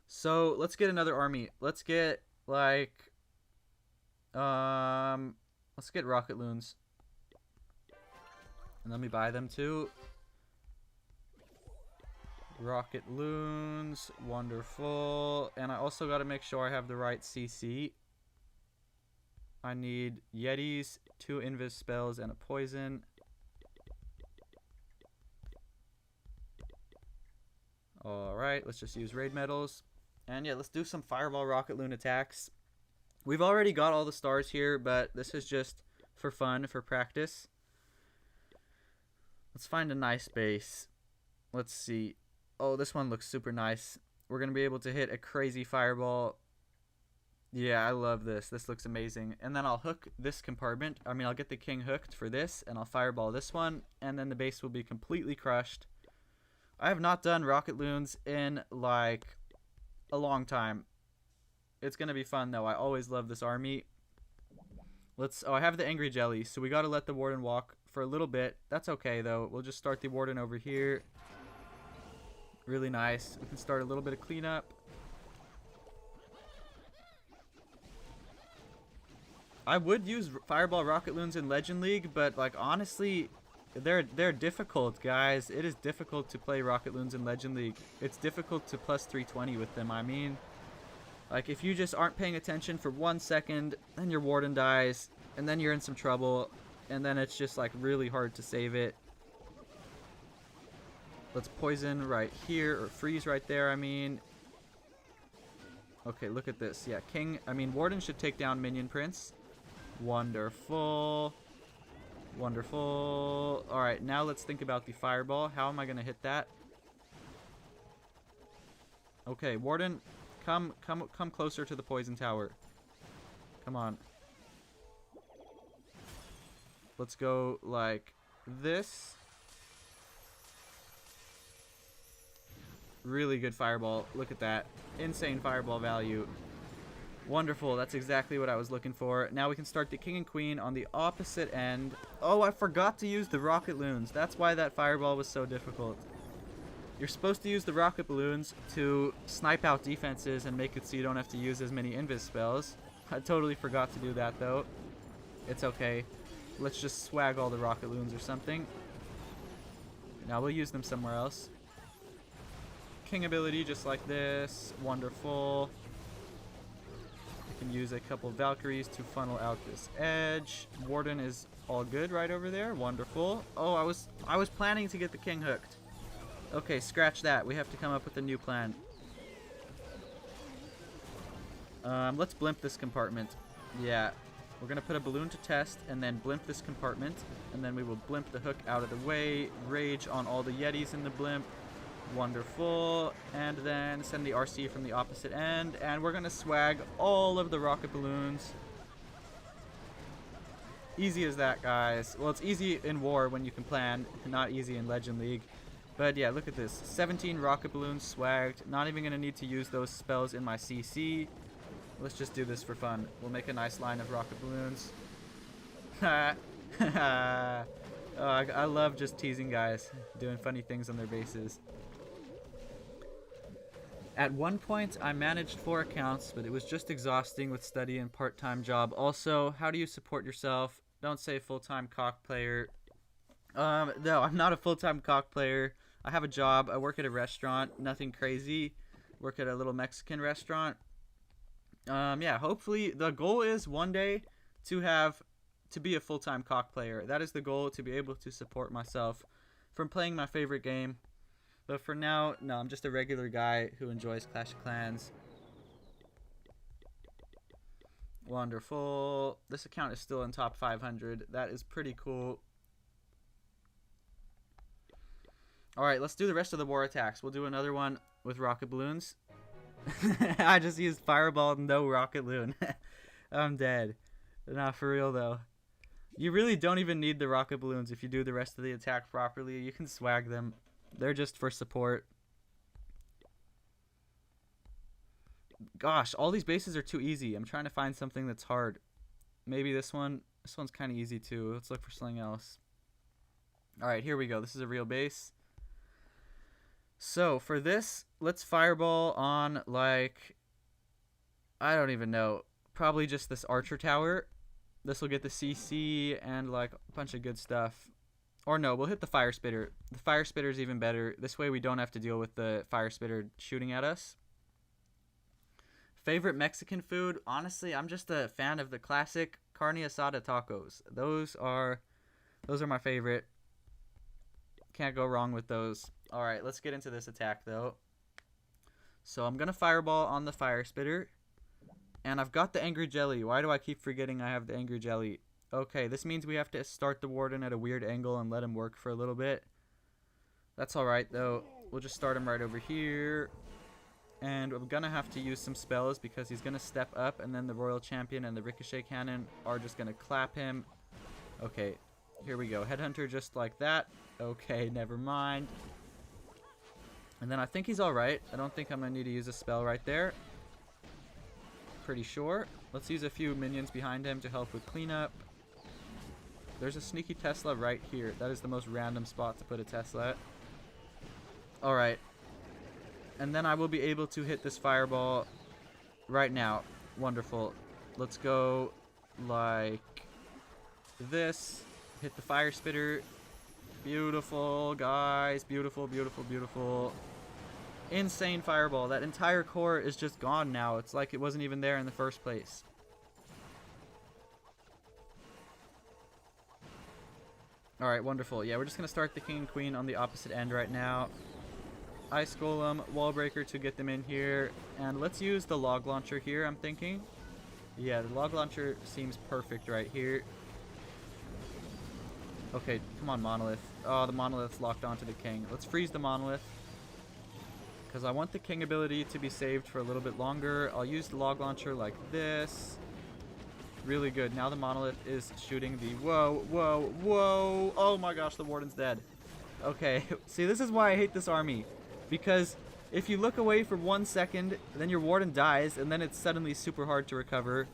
So let's get another army. Let's get like, let's get rocket loons. And let me buy them too. Rocket loons, wonderful. And I also got to make sure I have the right CC. I need Yetis, 2 invis spells, and a poison. Alright, let's just use raid medals. And yeah, let's do some fireball rocket loon attacks. We've already got all the stars here, but this is just for fun, for practice. Let's find a nice base. Let's see. Oh, this one looks super nice. We're going to be able to hit a crazy fireball. Yeah, I love this. This looks amazing. And then I'll hook this compartment. I mean, I'll get the king hooked for this, and I'll fireball this one, and then the base will be completely crushed. I have not done rocket loons in, like, a long time. It's going to be fun, though. I always love this army. Oh, I have the angry jelly, so we got to let the warden walk for a little bit. That's okay, though. We'll just start the warden over here. Really nice. We can start a little bit of cleanup. I would use fireball rocket loons in Legend League, but like honestly, they're difficult, guys. It is difficult to play rocket loons in Legend League. It's difficult to plus 320 with them. I mean, like if you just aren't paying attention for 1 second, then your warden dies, and then you're in some trouble, and then it's just like really hard to save it. Let's poison right here, or freeze right there, I mean. Okay, look at this. Yeah, warden should take down minion prince. Wonderful. Wonderful. Alright, now let's think about the fireball. How am I going to hit that? Okay, warden, come closer to the poison tower. Come on. Let's go like this. Really good fireball. Look at that. Insane fireball value. Wonderful. That's exactly what I was looking for. Now we can start the king and queen on the opposite end. Oh, I forgot to use the rocket loons. That's why that fireball was so difficult. You're supposed to use the rocket balloons to snipe out defenses and make it so you don't have to use as many invis spells. I totally forgot to do that, though. It's okay. Let's just swag all the rocket loons or something. Now we'll use them somewhere else. King ability just like this. Wonderful. We can use a couple Valkyries to funnel out this edge. Warden is all good right over there. Wonderful. Oh, I was planning to get the king hooked. Okay, scratch that. We have to come up with a new plan. Let's blimp this compartment. Yeah. We're going to put a balloon to test and then blimp this compartment. And then we will blimp the hook out of the way. Rage on all the Yetis in the blimp. Wonderful. And then send the RC from the opposite end. And we're going to swag all of the rocket balloons. Easy as that, guys. Well, it's easy in war when you can plan, not easy in Legend League. But yeah, look at this. 17 rocket balloons swagged. Not even going to need to use those spells in my CC. Let's just do this for fun. We'll make a nice line of rocket balloons. Oh, I love just teasing guys, doing funny things on their bases. At one point, I managed 4 accounts, but it was just exhausting with study and part-time job. Also, how do you support yourself? Don't say full-time cock player. No, I'm not a full-time cock player. I have a job. I work at a restaurant. Nothing crazy. Work at a little Mexican restaurant. Yeah, hopefully the goal is one day to be a full-time cock player. That is the goal, to be able to support myself from playing my favorite game. But for now, no, I'm just a regular guy who enjoys Clash of Clans. Wonderful. This account is still in top 500. That is pretty cool. Alright, let's do the rest of the war attacks. We'll do another one with rocket balloons. I just used fireball, no rocket balloon. I'm dead. Not for real, though. You really don't even need the rocket balloons if you do the rest of the attack properly. You can swag them. They're just for support. Gosh, all these bases are too easy. I'm trying to find something that's hard. Maybe this one. This one's kind of easy too. Let's look for something else. Alright, here we go. This is a real base. So, for this, let's fireball on, like, I don't even know. Probably just this archer tower. This will get the CC and, like, a bunch of good stuff. Or no, we'll hit the fire spitter. The fire spitter is even better. This way we don't have to deal with the fire spitter shooting at us. Favorite Mexican food? Honestly, I'm just a fan of the classic carne asada tacos. Those are my favorite. Can't go wrong with those. Alright, let's get into this attack, though. So I'm going to fireball on the fire spitter. And I've got the angry jelly. Why do I keep forgetting I have the angry jelly? Okay, this means we have to start the warden at a weird angle and let him work for a little bit. That's alright, though. We'll just start him right over here. And I'm going to have to use some spells because he's going to step up. And then the Royal Champion and the Ricochet Cannon are just going to clap him. Okay, here we go. Headhunter just like that. Okay, never mind. And then I think he's alright. I don't think I'm going to need to use a spell right there. Pretty sure. Let's use a few minions behind him to help with cleanup. There's a sneaky Tesla right here. That is the most random spot to put a Tesla at. Alright. And then I will be able to hit this fireball right now. Wonderful. Let's go like this. Hit the fire spitter. Beautiful, guys. Beautiful, beautiful, beautiful. Insane fireball. That entire core is just gone now. It's like it wasn't even there in the first place. Alright, wonderful. Yeah, we're just going to start the king and queen on the opposite end right now. Ice golem, wall breaker to get them in here. And let's use the log launcher here, I'm thinking. Yeah, the log launcher seems perfect right here. Okay, come on, monolith. Oh, the monolith's locked onto the king. Let's freeze the monolith. Because I want the king ability to be saved for a little bit longer. I'll use the log launcher like this. Really good. Now the monolith is shooting the... Whoa, whoa, whoa. Oh my gosh, the warden's dead. Okay, see, this is why I hate this army. Because if you look away for 1 second, then your warden dies, and then it's suddenly super hard to recover.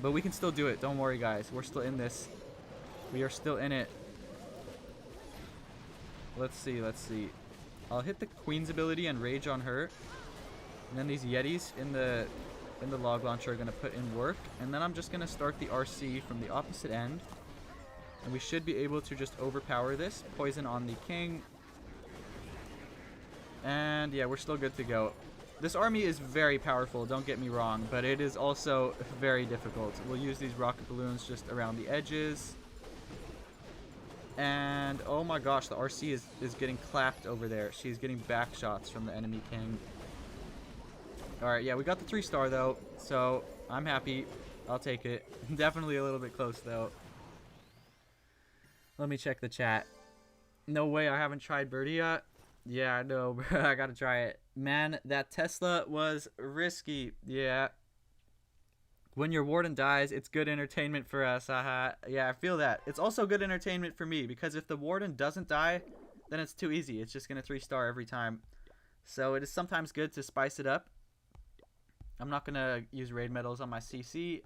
But we can still do it. Don't worry, guys. We're still in this. We are still in it. Let's see, let's see. I'll hit the queen's ability and rage on her. And then these yetis in the log launcher are going to put in work. And then I'm just going to start the RC from the opposite end. And we should be able to just overpower this. Poison on the king. And yeah, we're still good to go. This army is very powerful, don't get me wrong. But it is also very difficult. We'll use these rocket balloons just around the edges. And oh my gosh, the RC is getting clapped over there. She's getting back shots from the enemy king. Alright, yeah, we got the 3-star though, so I'm happy. I'll take it. Definitely a little bit close though. Let me check the chat. No way, I haven't tried Birdie yet. Yeah, no, bro, I gotta try it. Man, that Tesla was risky. Yeah. When your warden dies, it's good entertainment for us. Haha. Yeah, I feel that. It's also good entertainment for me because if the warden doesn't die, then it's too easy. It's just going to 3-star every time. So it is sometimes good to spice it up. I'm not going to use raid medals on my CC.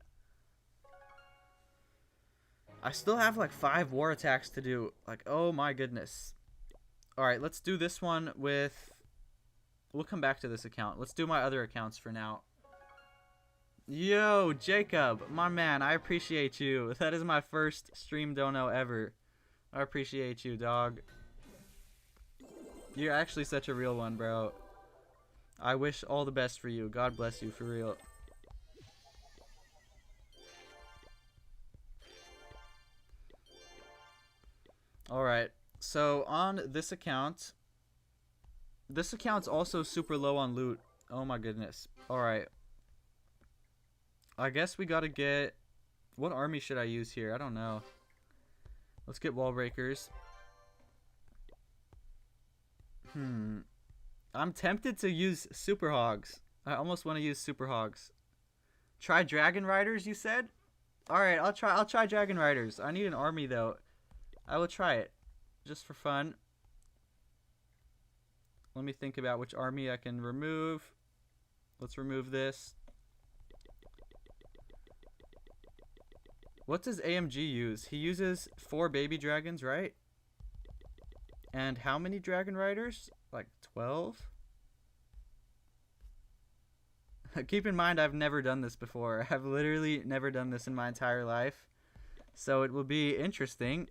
I still have like 5 war attacks to do. Like, oh my goodness. Alright, let's do this one with... We'll come back to this account. Let's do my other accounts for now. Yo, Jacob, my man, I appreciate you. That is my first stream dono ever. I appreciate you, dog. You're actually such a real one, bro. I wish all the best for you. God bless you, for real. Alright, so on this account's also super low on loot. Oh my goodness. Alright. I guess we gotta get... What army should I use here? I don't know. Let's get wall breakers. I'm tempted to use super hogs. I almost want to use super hogs. Try dragon riders, you said? Alright, I'll try dragon riders. I need an army though. I will try it. Just for fun. Let me think about which army I can remove. Let's remove this. What does AMG use? He uses 4 baby dragons, right? And how many dragon riders? Like 12? Keep in mind, I've never done this before. I've literally never done this in my entire life. So it will be interesting.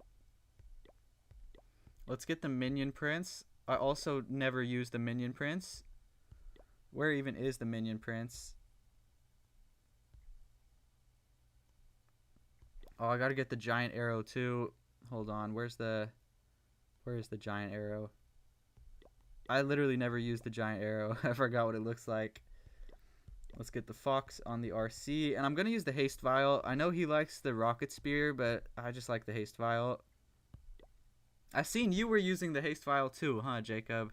Let's get the minion prince. I also never used the minion prince. Where even is the minion prince? Oh, I gotta get the giant arrow too. Hold on, where is the giant arrow? I literally never used the giant arrow. I forgot what it looks like. Let's get the fox on the RC. And I'm gonna use the haste vial. I know he likes the rocket spear, but I just like the haste vial. I've seen you were using the haste vial too, huh, Jacob?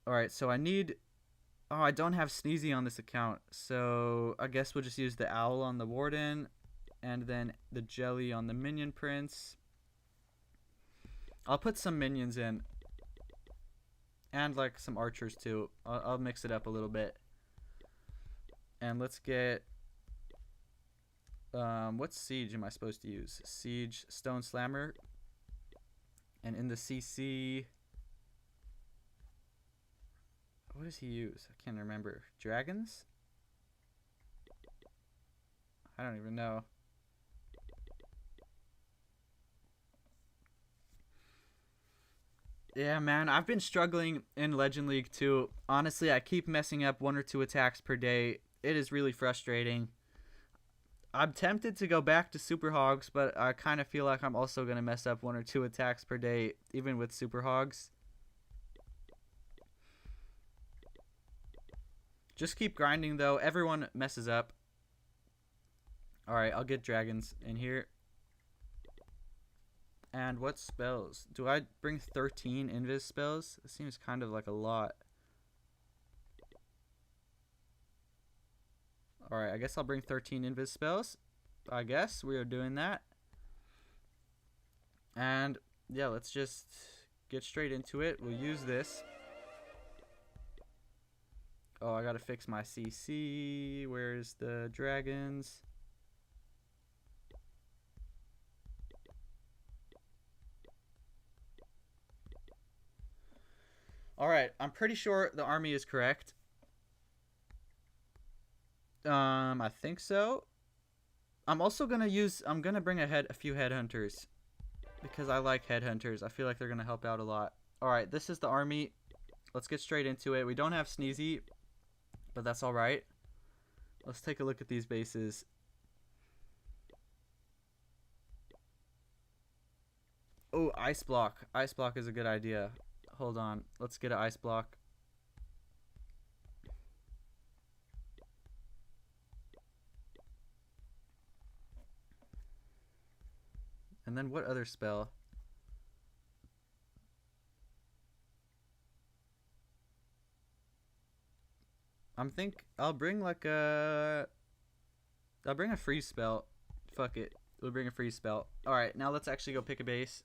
Alright, so I need... Oh, I don't have Sneezy on this account, so I guess we'll just use the owl on the warden, and then the jelly on the minion prince. I'll put some minions in, and like some archers too. I'll mix it up a little bit. And let's get... what siege am I supposed to use? Siege, stone slammer, and in the CC... What does he use? I can't remember. Dragons? I don't even know. Yeah, man, I've been struggling in Legend League too. Honestly, I keep messing up 1 or 2 attacks per day. It is really frustrating. I'm tempted to go back to Super Hogs, but I kind of feel like I'm also going to mess up 1 or 2 attacks per day, even with Super Hogs. Just keep grinding, though. Everyone messes up. Alright, I'll get dragons in here. And what spells? Do I bring 13 invis spells? It seems kind of like a lot. Alright, I guess I'll bring 13 invis spells. I guess we are doing that. And, yeah, let's just get straight into it. We'll use this. Oh, I gotta fix my CC. Where's the dragons? Alright, I'm pretty sure the army is correct. I think so. I'm also gonna bring a few headhunters. Because I like headhunters. I feel like they're gonna help out a lot. Alright, this is the army. Let's get straight into it. We don't have Sneezy, but that's alright. Let's take a look at these bases. Oh, ice block. Ice block is a good idea. Hold on. Let's get an ice block. And then what other spell? I'll bring like I'll bring a freeze spell. Fuck it. We'll bring a freeze spell. Alright, now let's actually go pick a base.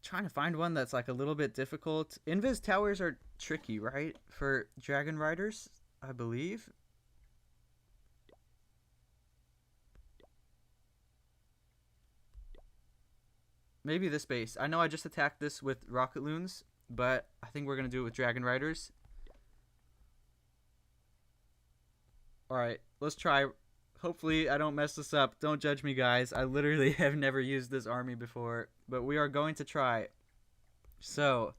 Trying to find one that's like a little bit difficult. Invis towers are tricky, right? For Dragon Riders, I believe. Maybe this base. I know I just attacked this with Rocket Loons, but I think we're going to do it with Dragon Riders. Alright, let's try. Hopefully I don't mess this up. Don't judge me, guys. I literally have never used this army before, but we are going to try. So,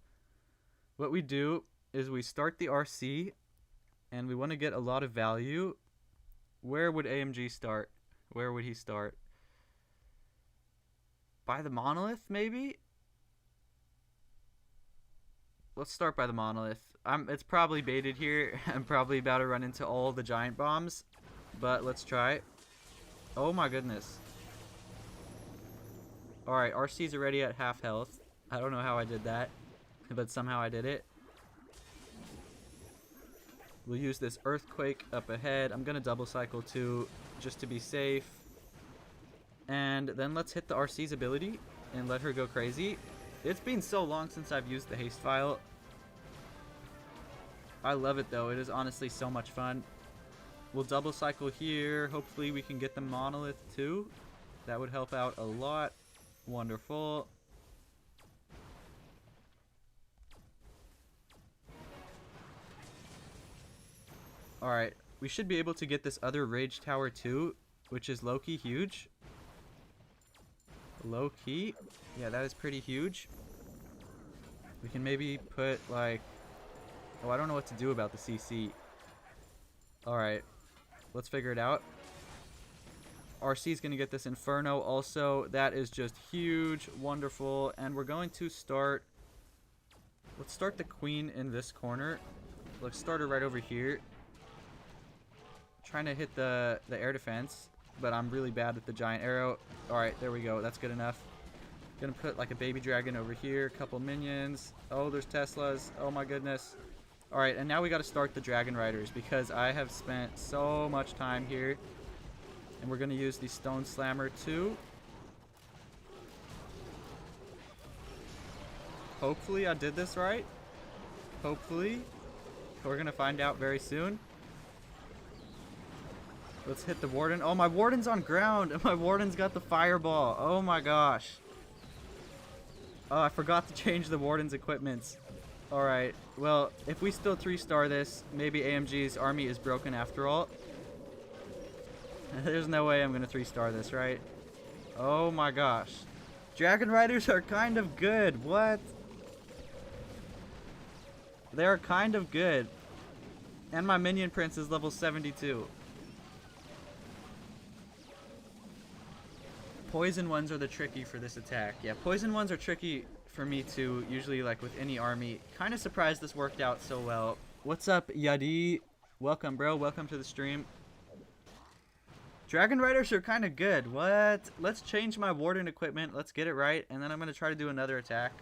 what we do is we start the RC, and we want to get a lot of value. Where would AMG start? Where would he start? By the monolith, maybe? Let's start by the monolith. It's probably baited here. I'm probably about to run into all the giant bombs, but let's try. Oh my goodness. Alright, RC's already at half health. I don't know how I did that, but somehow I did it. We'll use this earthquake up ahead. I'm gonna double cycle too, just to be safe. And then let's hit the RC's ability and let her go crazy. It's been so long since I've used the haste file. I love it though. It is honestly so much fun. We'll double cycle here. Hopefully we can get the monolith too. That would help out a lot. Wonderful. Alright, we should be able to get this other rage tower too, which is low-key huge. Low-key? Yeah, that is pretty huge. We can maybe put like... Oh, I don't know what to do about the CC. Alright, let's figure it out. RC is going to get this Inferno also. That is just huge, wonderful. And we're going to start... Let's start the Queen in this corner. Let's start her right over here. Trying to hit the air defense, but I'm really bad at the giant arrow. Alright, there we go. That's good enough. Gonna put like a baby dragon over here. Couple minions. Oh, there's Teslas. Oh my goodness. Alright, and now we gotta start the Dragon Riders because I have spent so much time here. And we're gonna use the Stone Slammer too. Hopefully I did this right. Hopefully. We're gonna find out very soon. Let's hit the Warden. Oh, my Warden's on ground. My Warden's got the fireball. Oh my gosh. Oh, I forgot to change the Warden's equipments. Alright. Well, if we still 3-star this, maybe AMG's army is broken after all. There's no way I'm going to 3-star this, right? Oh my gosh. Dragon Riders are kind of good. What? They are kind of good. And my Minion Prince is level 72. Poison ones are the tricky for this attack. Yeah, poison ones are tricky for me too, usually like with any army. Kind of surprised this worked out so well. What's up, Yadi? Welcome, bro. Welcome to the stream. Dragon Riders are kind of good. What? Let's change my Warden equipment. Let's get it right, and then I'm going to try to do another attack.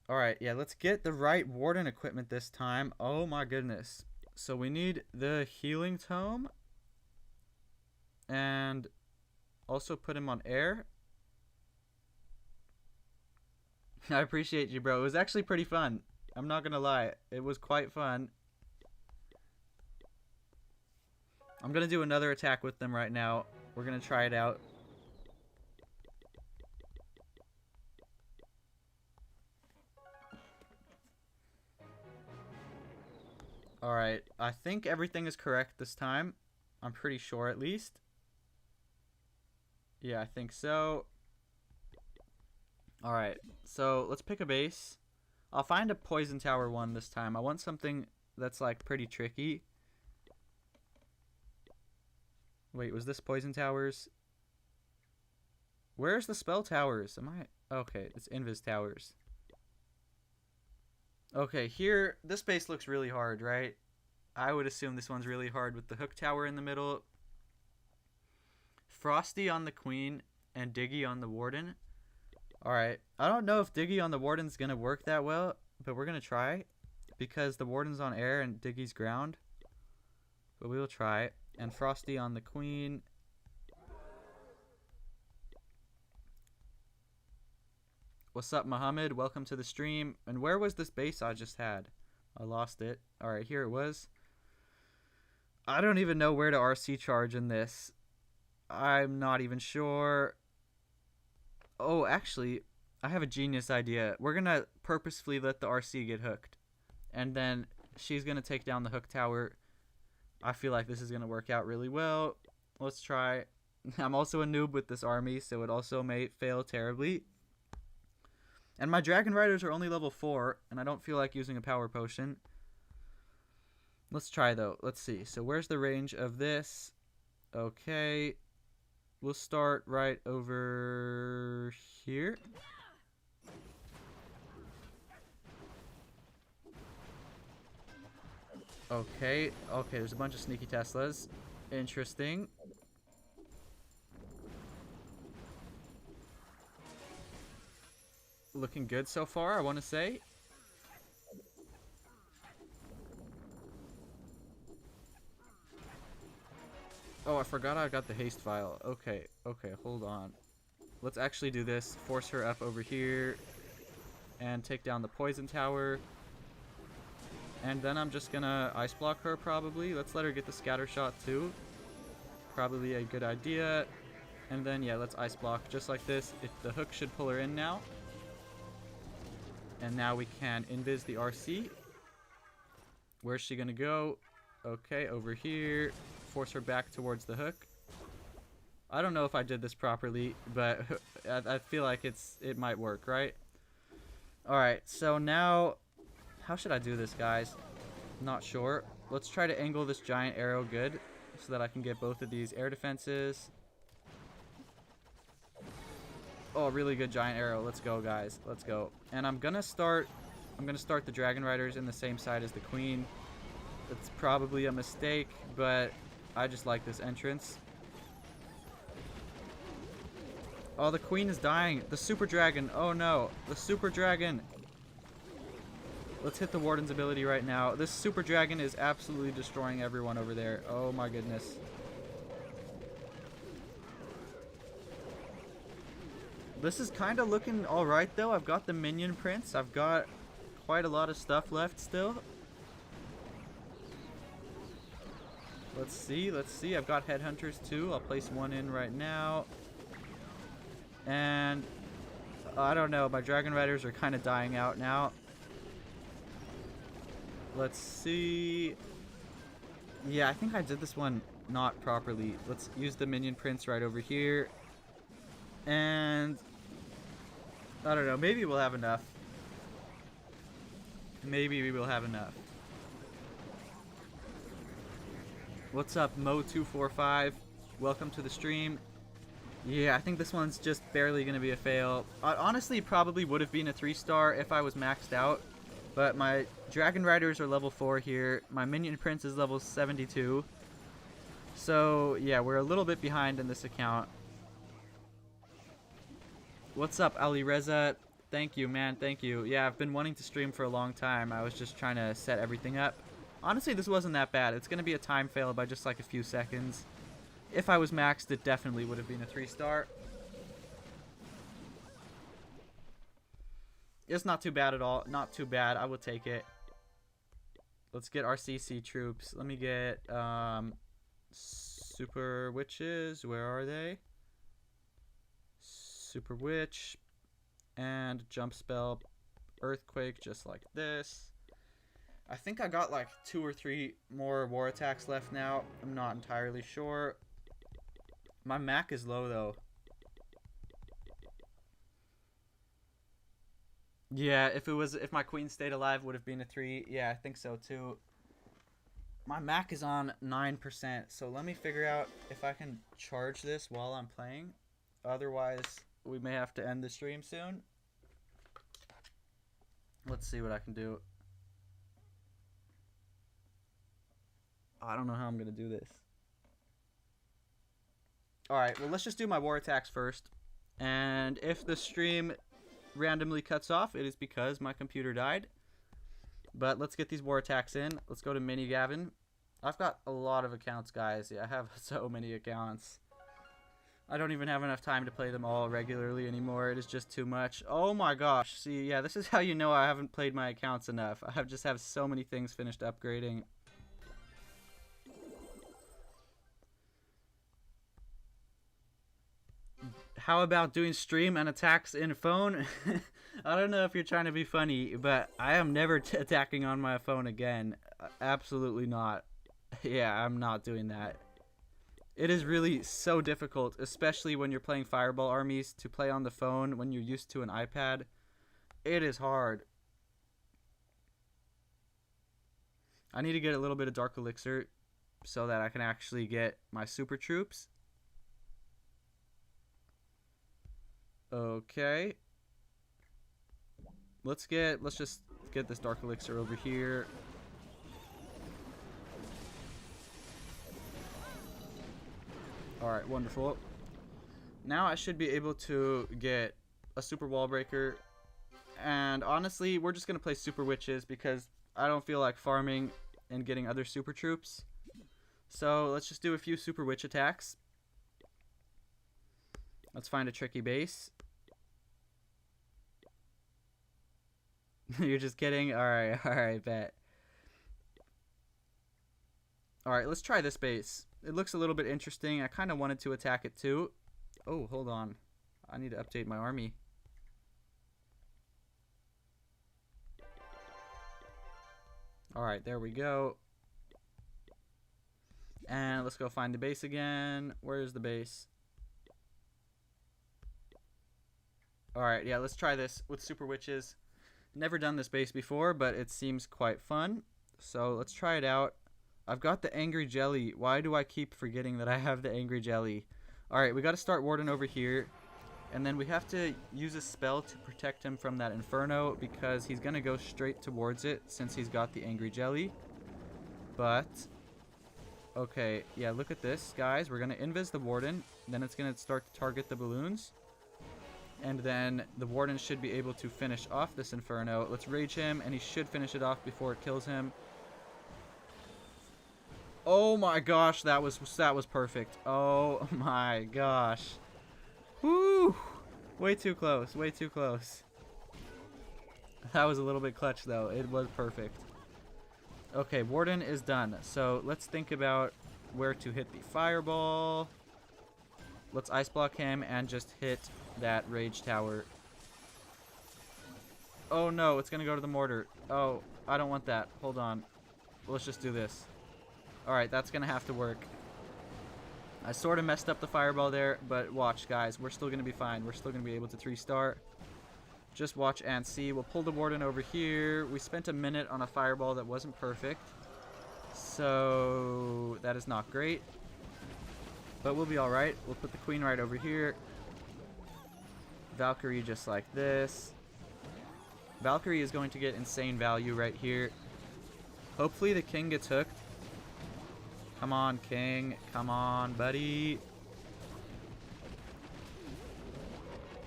Alright, yeah, let's get the right Warden equipment this time. Oh my goodness. So we need the Healing Tome. And also put him on air. I appreciate you, bro. It was actually pretty fun. I'm not gonna lie. It was quite fun. I'm gonna do another attack with them right now. We're gonna try it out. Alright, I think everything is correct this time. I'm pretty sure at least. Yeah, I think so. Alright, so let's pick a base. I'll find a Poison Tower one this time. I want something that's like pretty tricky. Wait, was this Poison Towers? Where's the Spell Towers? Am I... Okay, it's Invis Towers. Okay, here, this base looks really hard, right? I would assume this one's really hard with the Hook Tower in the middle. Frosty on the Queen. and Diggy on the Warden. Alright, I don't know if Diggy on the Warden's gonna work that well, but we're gonna try. Because the Warden's on air and Diggy's ground. But we will try. And Frosty on the Queen. What's up, Muhammad? Welcome to the stream. And where was this base I just had? I lost it. Alright, here it was. I don't even know where to RC charge in this. I'm not even sure. Oh, actually, I have a genius idea. We're going to purposefully let the RC get hooked. And then she's going to take down the hook tower. I feel like this is going to work out really well. Let's try. I'm also a noob with this army, so it also may fail terribly. And my Dragon Riders are only level 4, and I don't feel like using a power potion. Let's try, though. Let's see. So where's the range of this? Okay. We'll start right over here. Okay, there's a bunch of sneaky Teslas. Interesting. Looking good so far, I want to say. Oh, I forgot I got the haste file. Okay, hold on. Let's actually do this. Force her up over here. And take down the poison tower. And then I'm just gonna ice block her probably. Let's let her get the scatter shot too. Probably a good idea. And then, yeah, let's ice block just like this. The hook should pull her in now. And now we can invis the RC. Where's she gonna go? Okay, over here. Force her back towards the hook. I don't know if I did this properly, but I feel like it might work, right? Alright, so now, how should I do this, guys? Not sure. Let's try to angle this giant arrow good so that I can get both of these air defenses. Oh, really good giant arrow. Let's go, guys. Let's go. And I'm gonna start the Dragon Riders in the same side as the Queen. It's probably a mistake, but I just like this entrance. Oh, the Queen is dying. The Super Dragon. Oh no, the Super Dragon. Let's hit the Warden's ability right now. This Super Dragon is absolutely destroying everyone over there. Oh my goodness. This is kind of looking alright though. I've got the Minion Prince. I've got quite a lot of stuff left still. Let's see. I've got Headhunters too. I'll place one in right now. And I don't know. My Dragon Riders are kind of dying out now. Let's see. Yeah, I think I did this one not properly. Let's use the Minion Prince right over here. And I don't know. Maybe we'll have enough. Maybe we will have enough. What's up, Mo245? Welcome to the stream. Yeah, I think this one's just barely going to be a fail. Honestly, it probably would have been a 3-star if I was maxed out. But my Dragon Riders are level 4 here. My Minion Prince is level 72. So, yeah, we're a little bit behind in this account. What's up, Ali Reza? Thank you, man. Thank you. Yeah, I've been wanting to stream for a long time. I was just trying to set everything up. Honestly, this wasn't that bad. It's going to be a time fail by just like a few seconds. If I was maxed, it definitely would have been a 3-star. It's not too bad at all. Not too bad. I will take it. Let's get our CC troops. Let me get Super Witches. Where are they? Super Witch. And Jump Spell. Earthquake, just like this. I think I got like 2 or 3 more war attacks left now. I'm not entirely sure. My Mac is low though. Yeah, if my Queen stayed alive, would have been a 3. Yeah, I think so too. My Mac is on 9%, so let me figure out if I can charge this while I'm playing. Otherwise, we may have to end the stream soon. Let's see what I can do. I don't know how I'm going to do this. Alright, well, let's just do my war attacks first. And if the stream randomly cuts off, it is because my computer died. But let's get these war attacks in. Let's go to Mini Gavin. I've got a lot of accounts, guys. Yeah, I have so many accounts. I don't even have enough time to play them all regularly anymore. It is just too much. Oh my gosh. See, yeah, this is how you know I haven't played my accounts enough. I just have so many things finished upgrading. How about doing stream and attacks in phone? I don't know if you're trying to be funny, but I am never attacking on my phone again. Absolutely not. Yeah, I'm not doing that. It is really so difficult, especially when you're playing Fireball armies, to play on the phone when you're used to an iPad. It is hard. I need to get a little bit of Dark Elixir so that I can actually get my super troops. Okay. Let's just get this Dark Elixir over here. Alright, wonderful. Now I should be able to get a super wall breaker. And honestly, we're just going to play super witches because I don't feel like farming and getting other super troops. So let's just do a few super witch attacks. Let's find a tricky base. You're just kidding? Alright, bet. Alright, let's try this base. It looks a little bit interesting. I kind of wanted to attack it too. Oh, hold on. I need to update my army. Alright, there we go. And let's go find the base again. Where's the base? Alright, yeah, let's try this with super witches. Never done this base before, but it seems quite fun. So let's try it out. I've got the Angry Jelly. Why do I keep forgetting that I have the Angry Jelly? Alright, we got to start Warden over here. And then we have to use a spell to protect him from that Inferno because he's going to go straight towards it since he's got the Angry Jelly. But, okay, yeah, look at this, guys. We're going to invis the Warden. Then it's going to start to target the balloons. And then the Warden should be able to finish off this Inferno. Let's rage him, and he should finish it off before it kills him. Oh my gosh, that was perfect. Oh my gosh. Woo! Way too close, way too close. That was a little bit clutch though. It was perfect. Okay, Warden is done. So let's think about where to hit the fireball. Let's ice block him and just hit that rage tower. Oh no, it's gonna go to the mortar. Oh, I don't want that. Hold on. Let's just do this. Alright, that's gonna have to work. I sort of messed up the fireball there, but watch, guys. We're still gonna be fine. We're still gonna be able to 3-star. Just watch and see. We'll pull the Warden over here. We spent a minute on a fireball that wasn't perfect. So, that is not great. But we'll be alright. We'll put the Queen right over here. Valkyrie just like this. Valkyrie is going to get insane value right here. Hopefully the King gets hooked. Come on, King. Come on, buddy.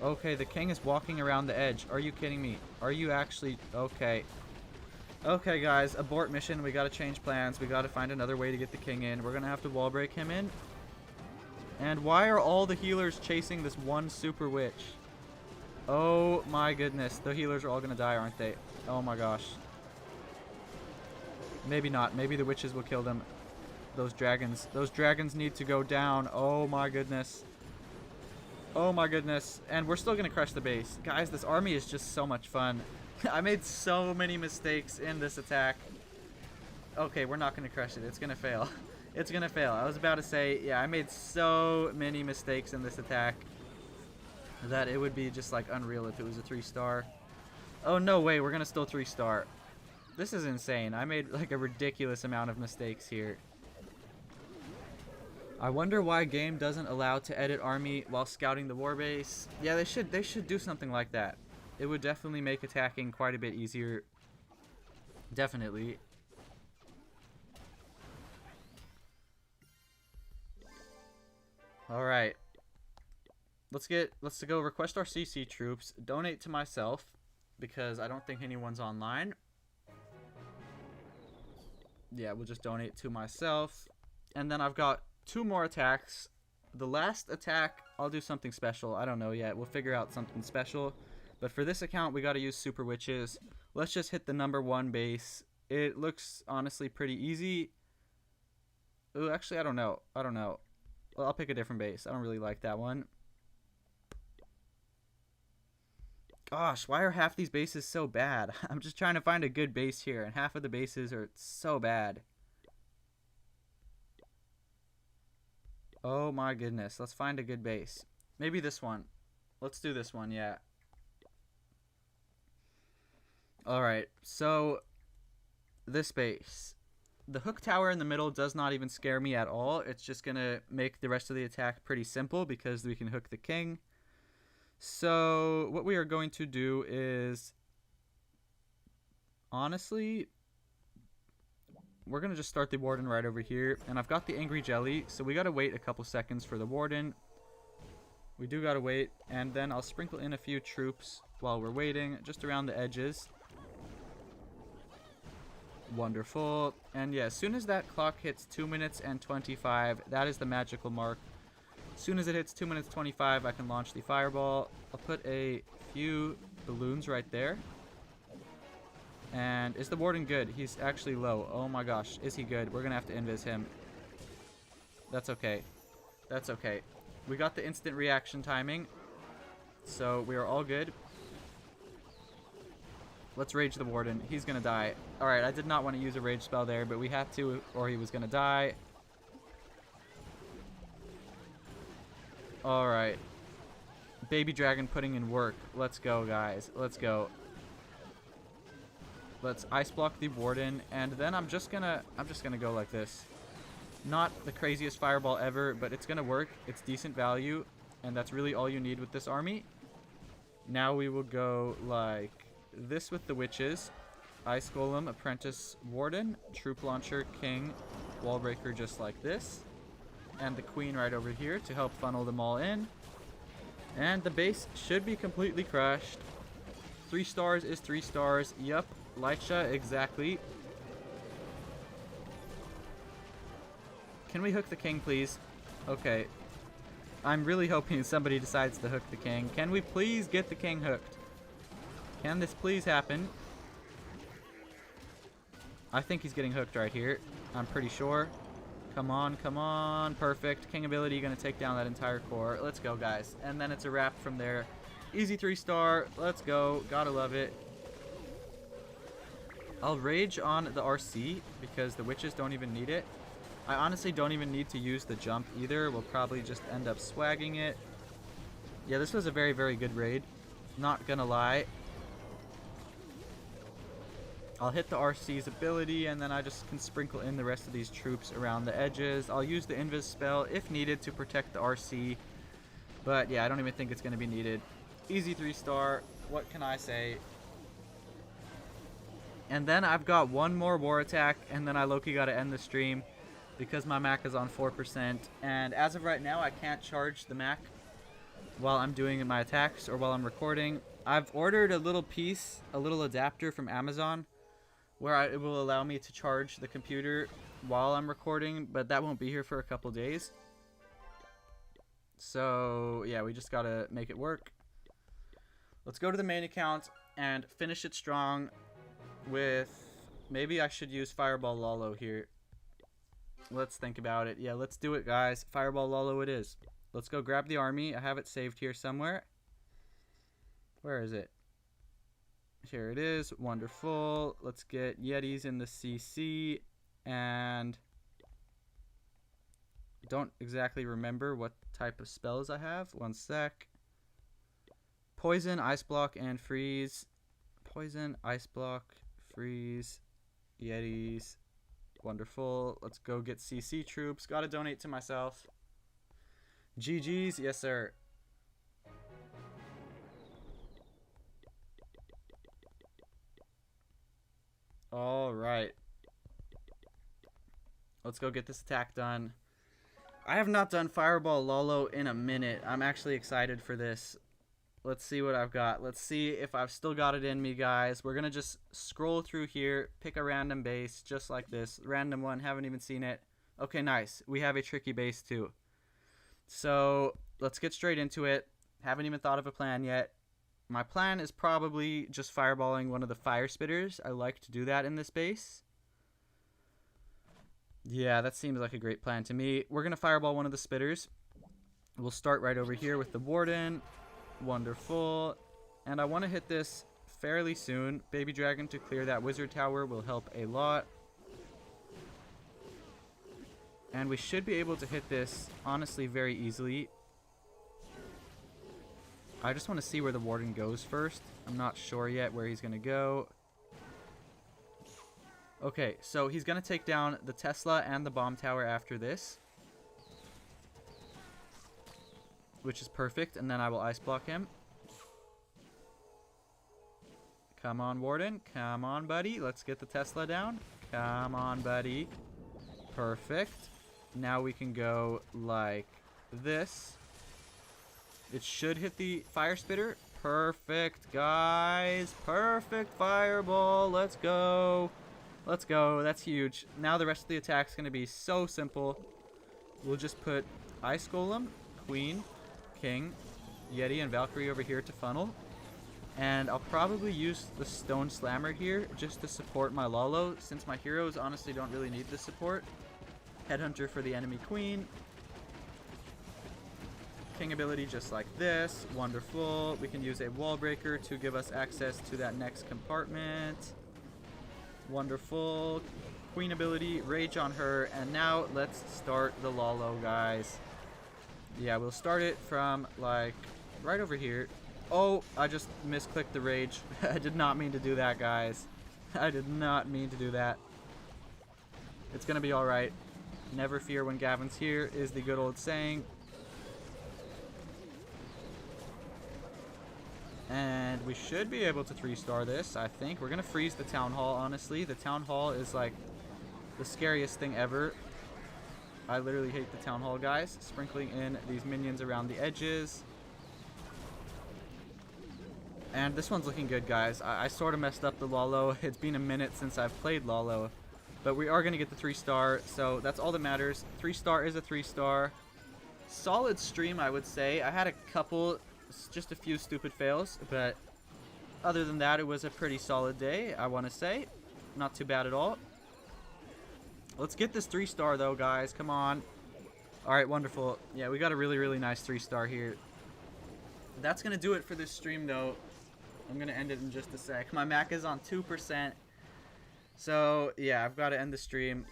Okay, the King is walking around the edge. Are you kidding me? Are you actually... Okay. Okay, guys. Abort mission. We gotta change plans. We gotta find another way to get the King in. We're gonna have to wall break him in. And why are all the healers chasing this one super witch? Oh my goodness. The healers are all gonna die, aren't they? Oh my gosh. Maybe not. Maybe the witches will kill them. Those dragons need to go down. Oh my goodness. Oh my goodness. And we're still gonna crush the base. Guys, this army is just so much fun. I made so many mistakes in this attack. Okay, we're not gonna crush it. It's gonna fail. It's gonna fail. I was about to say, yeah, I made so many mistakes in this attack that it would be just like unreal if it was a 3-star. Oh no way, we're gonna still 3-star. This is insane. I made like a ridiculous amount of mistakes here. I wonder why game doesn't allow to edit army while scouting the warbase. Yeah, they should do something like that. It would definitely make attacking quite a bit easier. Definitely. Alright. Let's go request our CC troops. Donate to myself because I don't think anyone's online. Yeah, we'll just donate to myself. And then I've got 2 more attacks. The last attack, I'll do something special. I don't know yet. We'll figure out something special. But for this account, we got to use Super Witches. Let's just hit the number 1 base. It looks honestly pretty easy. Ooh, actually, I don't know. Well, I'll pick a different base. I don't really like that one. Gosh, why are half these bases so bad? I'm just trying to find a good base here, and half of the bases are so bad. Oh my goodness. Let's find a good base. Maybe this one. Let's do this one, yeah. Alright, so this base. The hook tower in the middle does not even scare me at all. It's just going to make the rest of the attack pretty simple because we can hook the king. So what we are going to do is, honestly, we're going to just start the warden right over here. And I've got the angry jelly, so we got to wait a couple seconds for the warden. We do got to wait. And then I'll sprinkle in a few troops while we're waiting, just around the edges. Wonderful. And yeah, as soon as that clock hits 2 minutes and 25, that is the magical mark. As soon as it hits 2 minutes 25, I can launch the fireball. I'll put a few balloons right there. And is the warden good? He's actually low. Oh my gosh, is he good? We're gonna have to invis him. That's okay. That's okay. We got the instant reaction timing, so we are all good. Let's rage the warden. He's gonna die. Alright, I did not want to use a rage spell there, but we had to, or he was gonna die. Alright. Baby dragon putting in work. Let's go, guys. Let's go. Let's ice block the warden, and then I'm just gonna go like this. Not the craziest fireball ever, but it's gonna work. It's decent value, and that's really all you need with this army. Now we will go like this with the witches. Ice golem, apprentice, warden, troop launcher, king, wall breaker, just like this. And the queen right over here to help funnel them all in. And the base should be completely crushed. 3 stars is 3 stars. Yup. Lycha, exactly. Can we hook the king, please? Okay. I'm really hoping somebody decides to hook the king. Can we please get the king hooked? Can this please happen? I think he's getting hooked right here. I'm pretty sure. Come on, come on. Perfect. King ability going to take down that entire core. Let's go, guys. And then it's a wrap from there. Easy 3-star. Let's go. Gotta love it. I'll rage on the RC because the witches don't even need it. I honestly don't even need to use the jump either. We'll probably just end up swagging it. Yeah, this was a very, very good raid. Not gonna lie. I'll hit the RC's ability, and then I just can sprinkle in the rest of these troops around the edges. I'll use the invis spell if needed to protect the RC. But yeah, I don't even think it's going to be needed. Easy 3-star. What can I say? And then I've got one more war attack, and then I low-key got to end the stream because my Mac is on 4%. And as of right now, I can't charge the Mac while I'm doing my attacks or while I'm recording. I've ordered a little piece, a little adapter from Amazon, where it will allow me to charge the computer while I'm recording, but that won't be here for a couple days. So yeah, we just gotta make it work. Let's go to the main account and finish it strong with, maybe I should use Fireball Lalo here. Let's think about it. Yeah, let's do it, guys. Fireball Lalo it is. Let's go grab the army. I have it saved here somewhere. Where is it? Here it is. Wonderful. Let's get Yetis in the CC. And don't exactly remember what type of spells I have. One sec. Poison, Ice Block, and Freeze. Poison, Ice Block, Freeze, Yetis. Wonderful. Let's go get CC troops. Gotta donate to myself. GG's. Yes, sir. All right. Let's go get this attack done. I have not done Fireball Lolo in a minute. I'm actually excited for this. Let's see what I've got. Let's see if I've still got it in me, guys. We're going to just scroll through here, pick a random base, just like this. Random one, haven't even seen it. Okay, nice. We have a tricky base, too. So, let's get straight into it. Haven't even thought of a plan yet. My plan is probably just fireballing one of the fire spitters. I like to do that in this base. Yeah, that seems like a great plan to me. We're going to fireball one of the spitters. We'll start right over here with the warden. Wonderful. And I want to hit this fairly soon. Baby dragon to clear that wizard tower will help a lot. And we should be able to hit this, honestly, very easily. I just want to see where the warden goes first. I'm not sure yet where he's going to go. Okay, so he's going to take down the Tesla and the bomb tower after this, which is perfect, and then I will ice block him. Come on, warden. Come on, buddy. Let's get the Tesla down. Come on, buddy. Perfect. Now we can go like this. It should hit the fire spitter. Perfect, guys. Perfect fireball. Let's go. Let's go. That's huge. Now the rest of the attack's going to be so simple. We'll just put Ice Golem, Queen, King, Yeti, and Valkyrie over here to funnel. And I'll probably use the Stone Slammer here just to support my Lolo, since my heroes honestly don't really need the support. Headhunter for the enemy queen. King ability just like this. Wonderful. We can use a wall breaker to give us access to that next compartment. Wonderful. Queen ability, rage on her, and now let's start the Lolo, guys. Yeah, we'll start it from like right over here. Oh, I just misclicked the rage. I did not mean to do that, guys. I did not mean to do that. It's gonna be alright. Never fear when Gavin's here is the good old saying. And we should be able to 3-star this, I think. We're going to freeze the Town Hall, honestly. The Town Hall is like the scariest thing ever. I literally hate the Town Hall, guys. Sprinkling in these minions around the edges. And this one's looking good, guys. I sort of messed up the Lolo. It's been a minute since I've played Lolo. But we are going to get the 3-star, so that's all that matters. 3-star is a 3-star. Solid stream, I would say. I had a couple, just a few stupid fails, but other than that, it was a pretty solid day, I want to say. Not too bad at all. Let's get this 3-star, though, guys. Come on. All right, wonderful. Yeah, we got a really, really nice 3-star here. That's going to do it for this stream, though. I'm going to end it in just a sec. My Mac is on 2%. So, yeah, I've got to end the stream.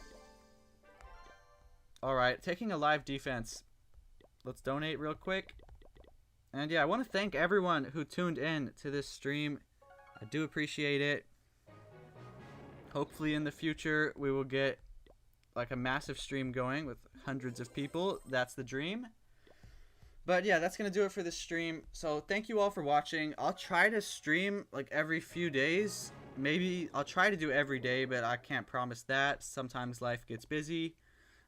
Alright, taking a live defense. Let's donate real quick. And yeah, I want to thank everyone who tuned in to this stream. I do appreciate it. Hopefully in the future we will get like a massive stream going with hundreds of people. That's the dream. But yeah, that's going to do it for this stream. So thank you all for watching. I'll try to stream like every few days. Maybe I'll try to do every day, but I can't promise that. Sometimes life gets busy.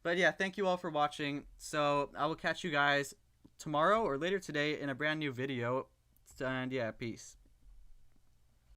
But yeah, thank you all for watching. So I will catch you guys tomorrow or later today in a brand new video. And yeah, peace.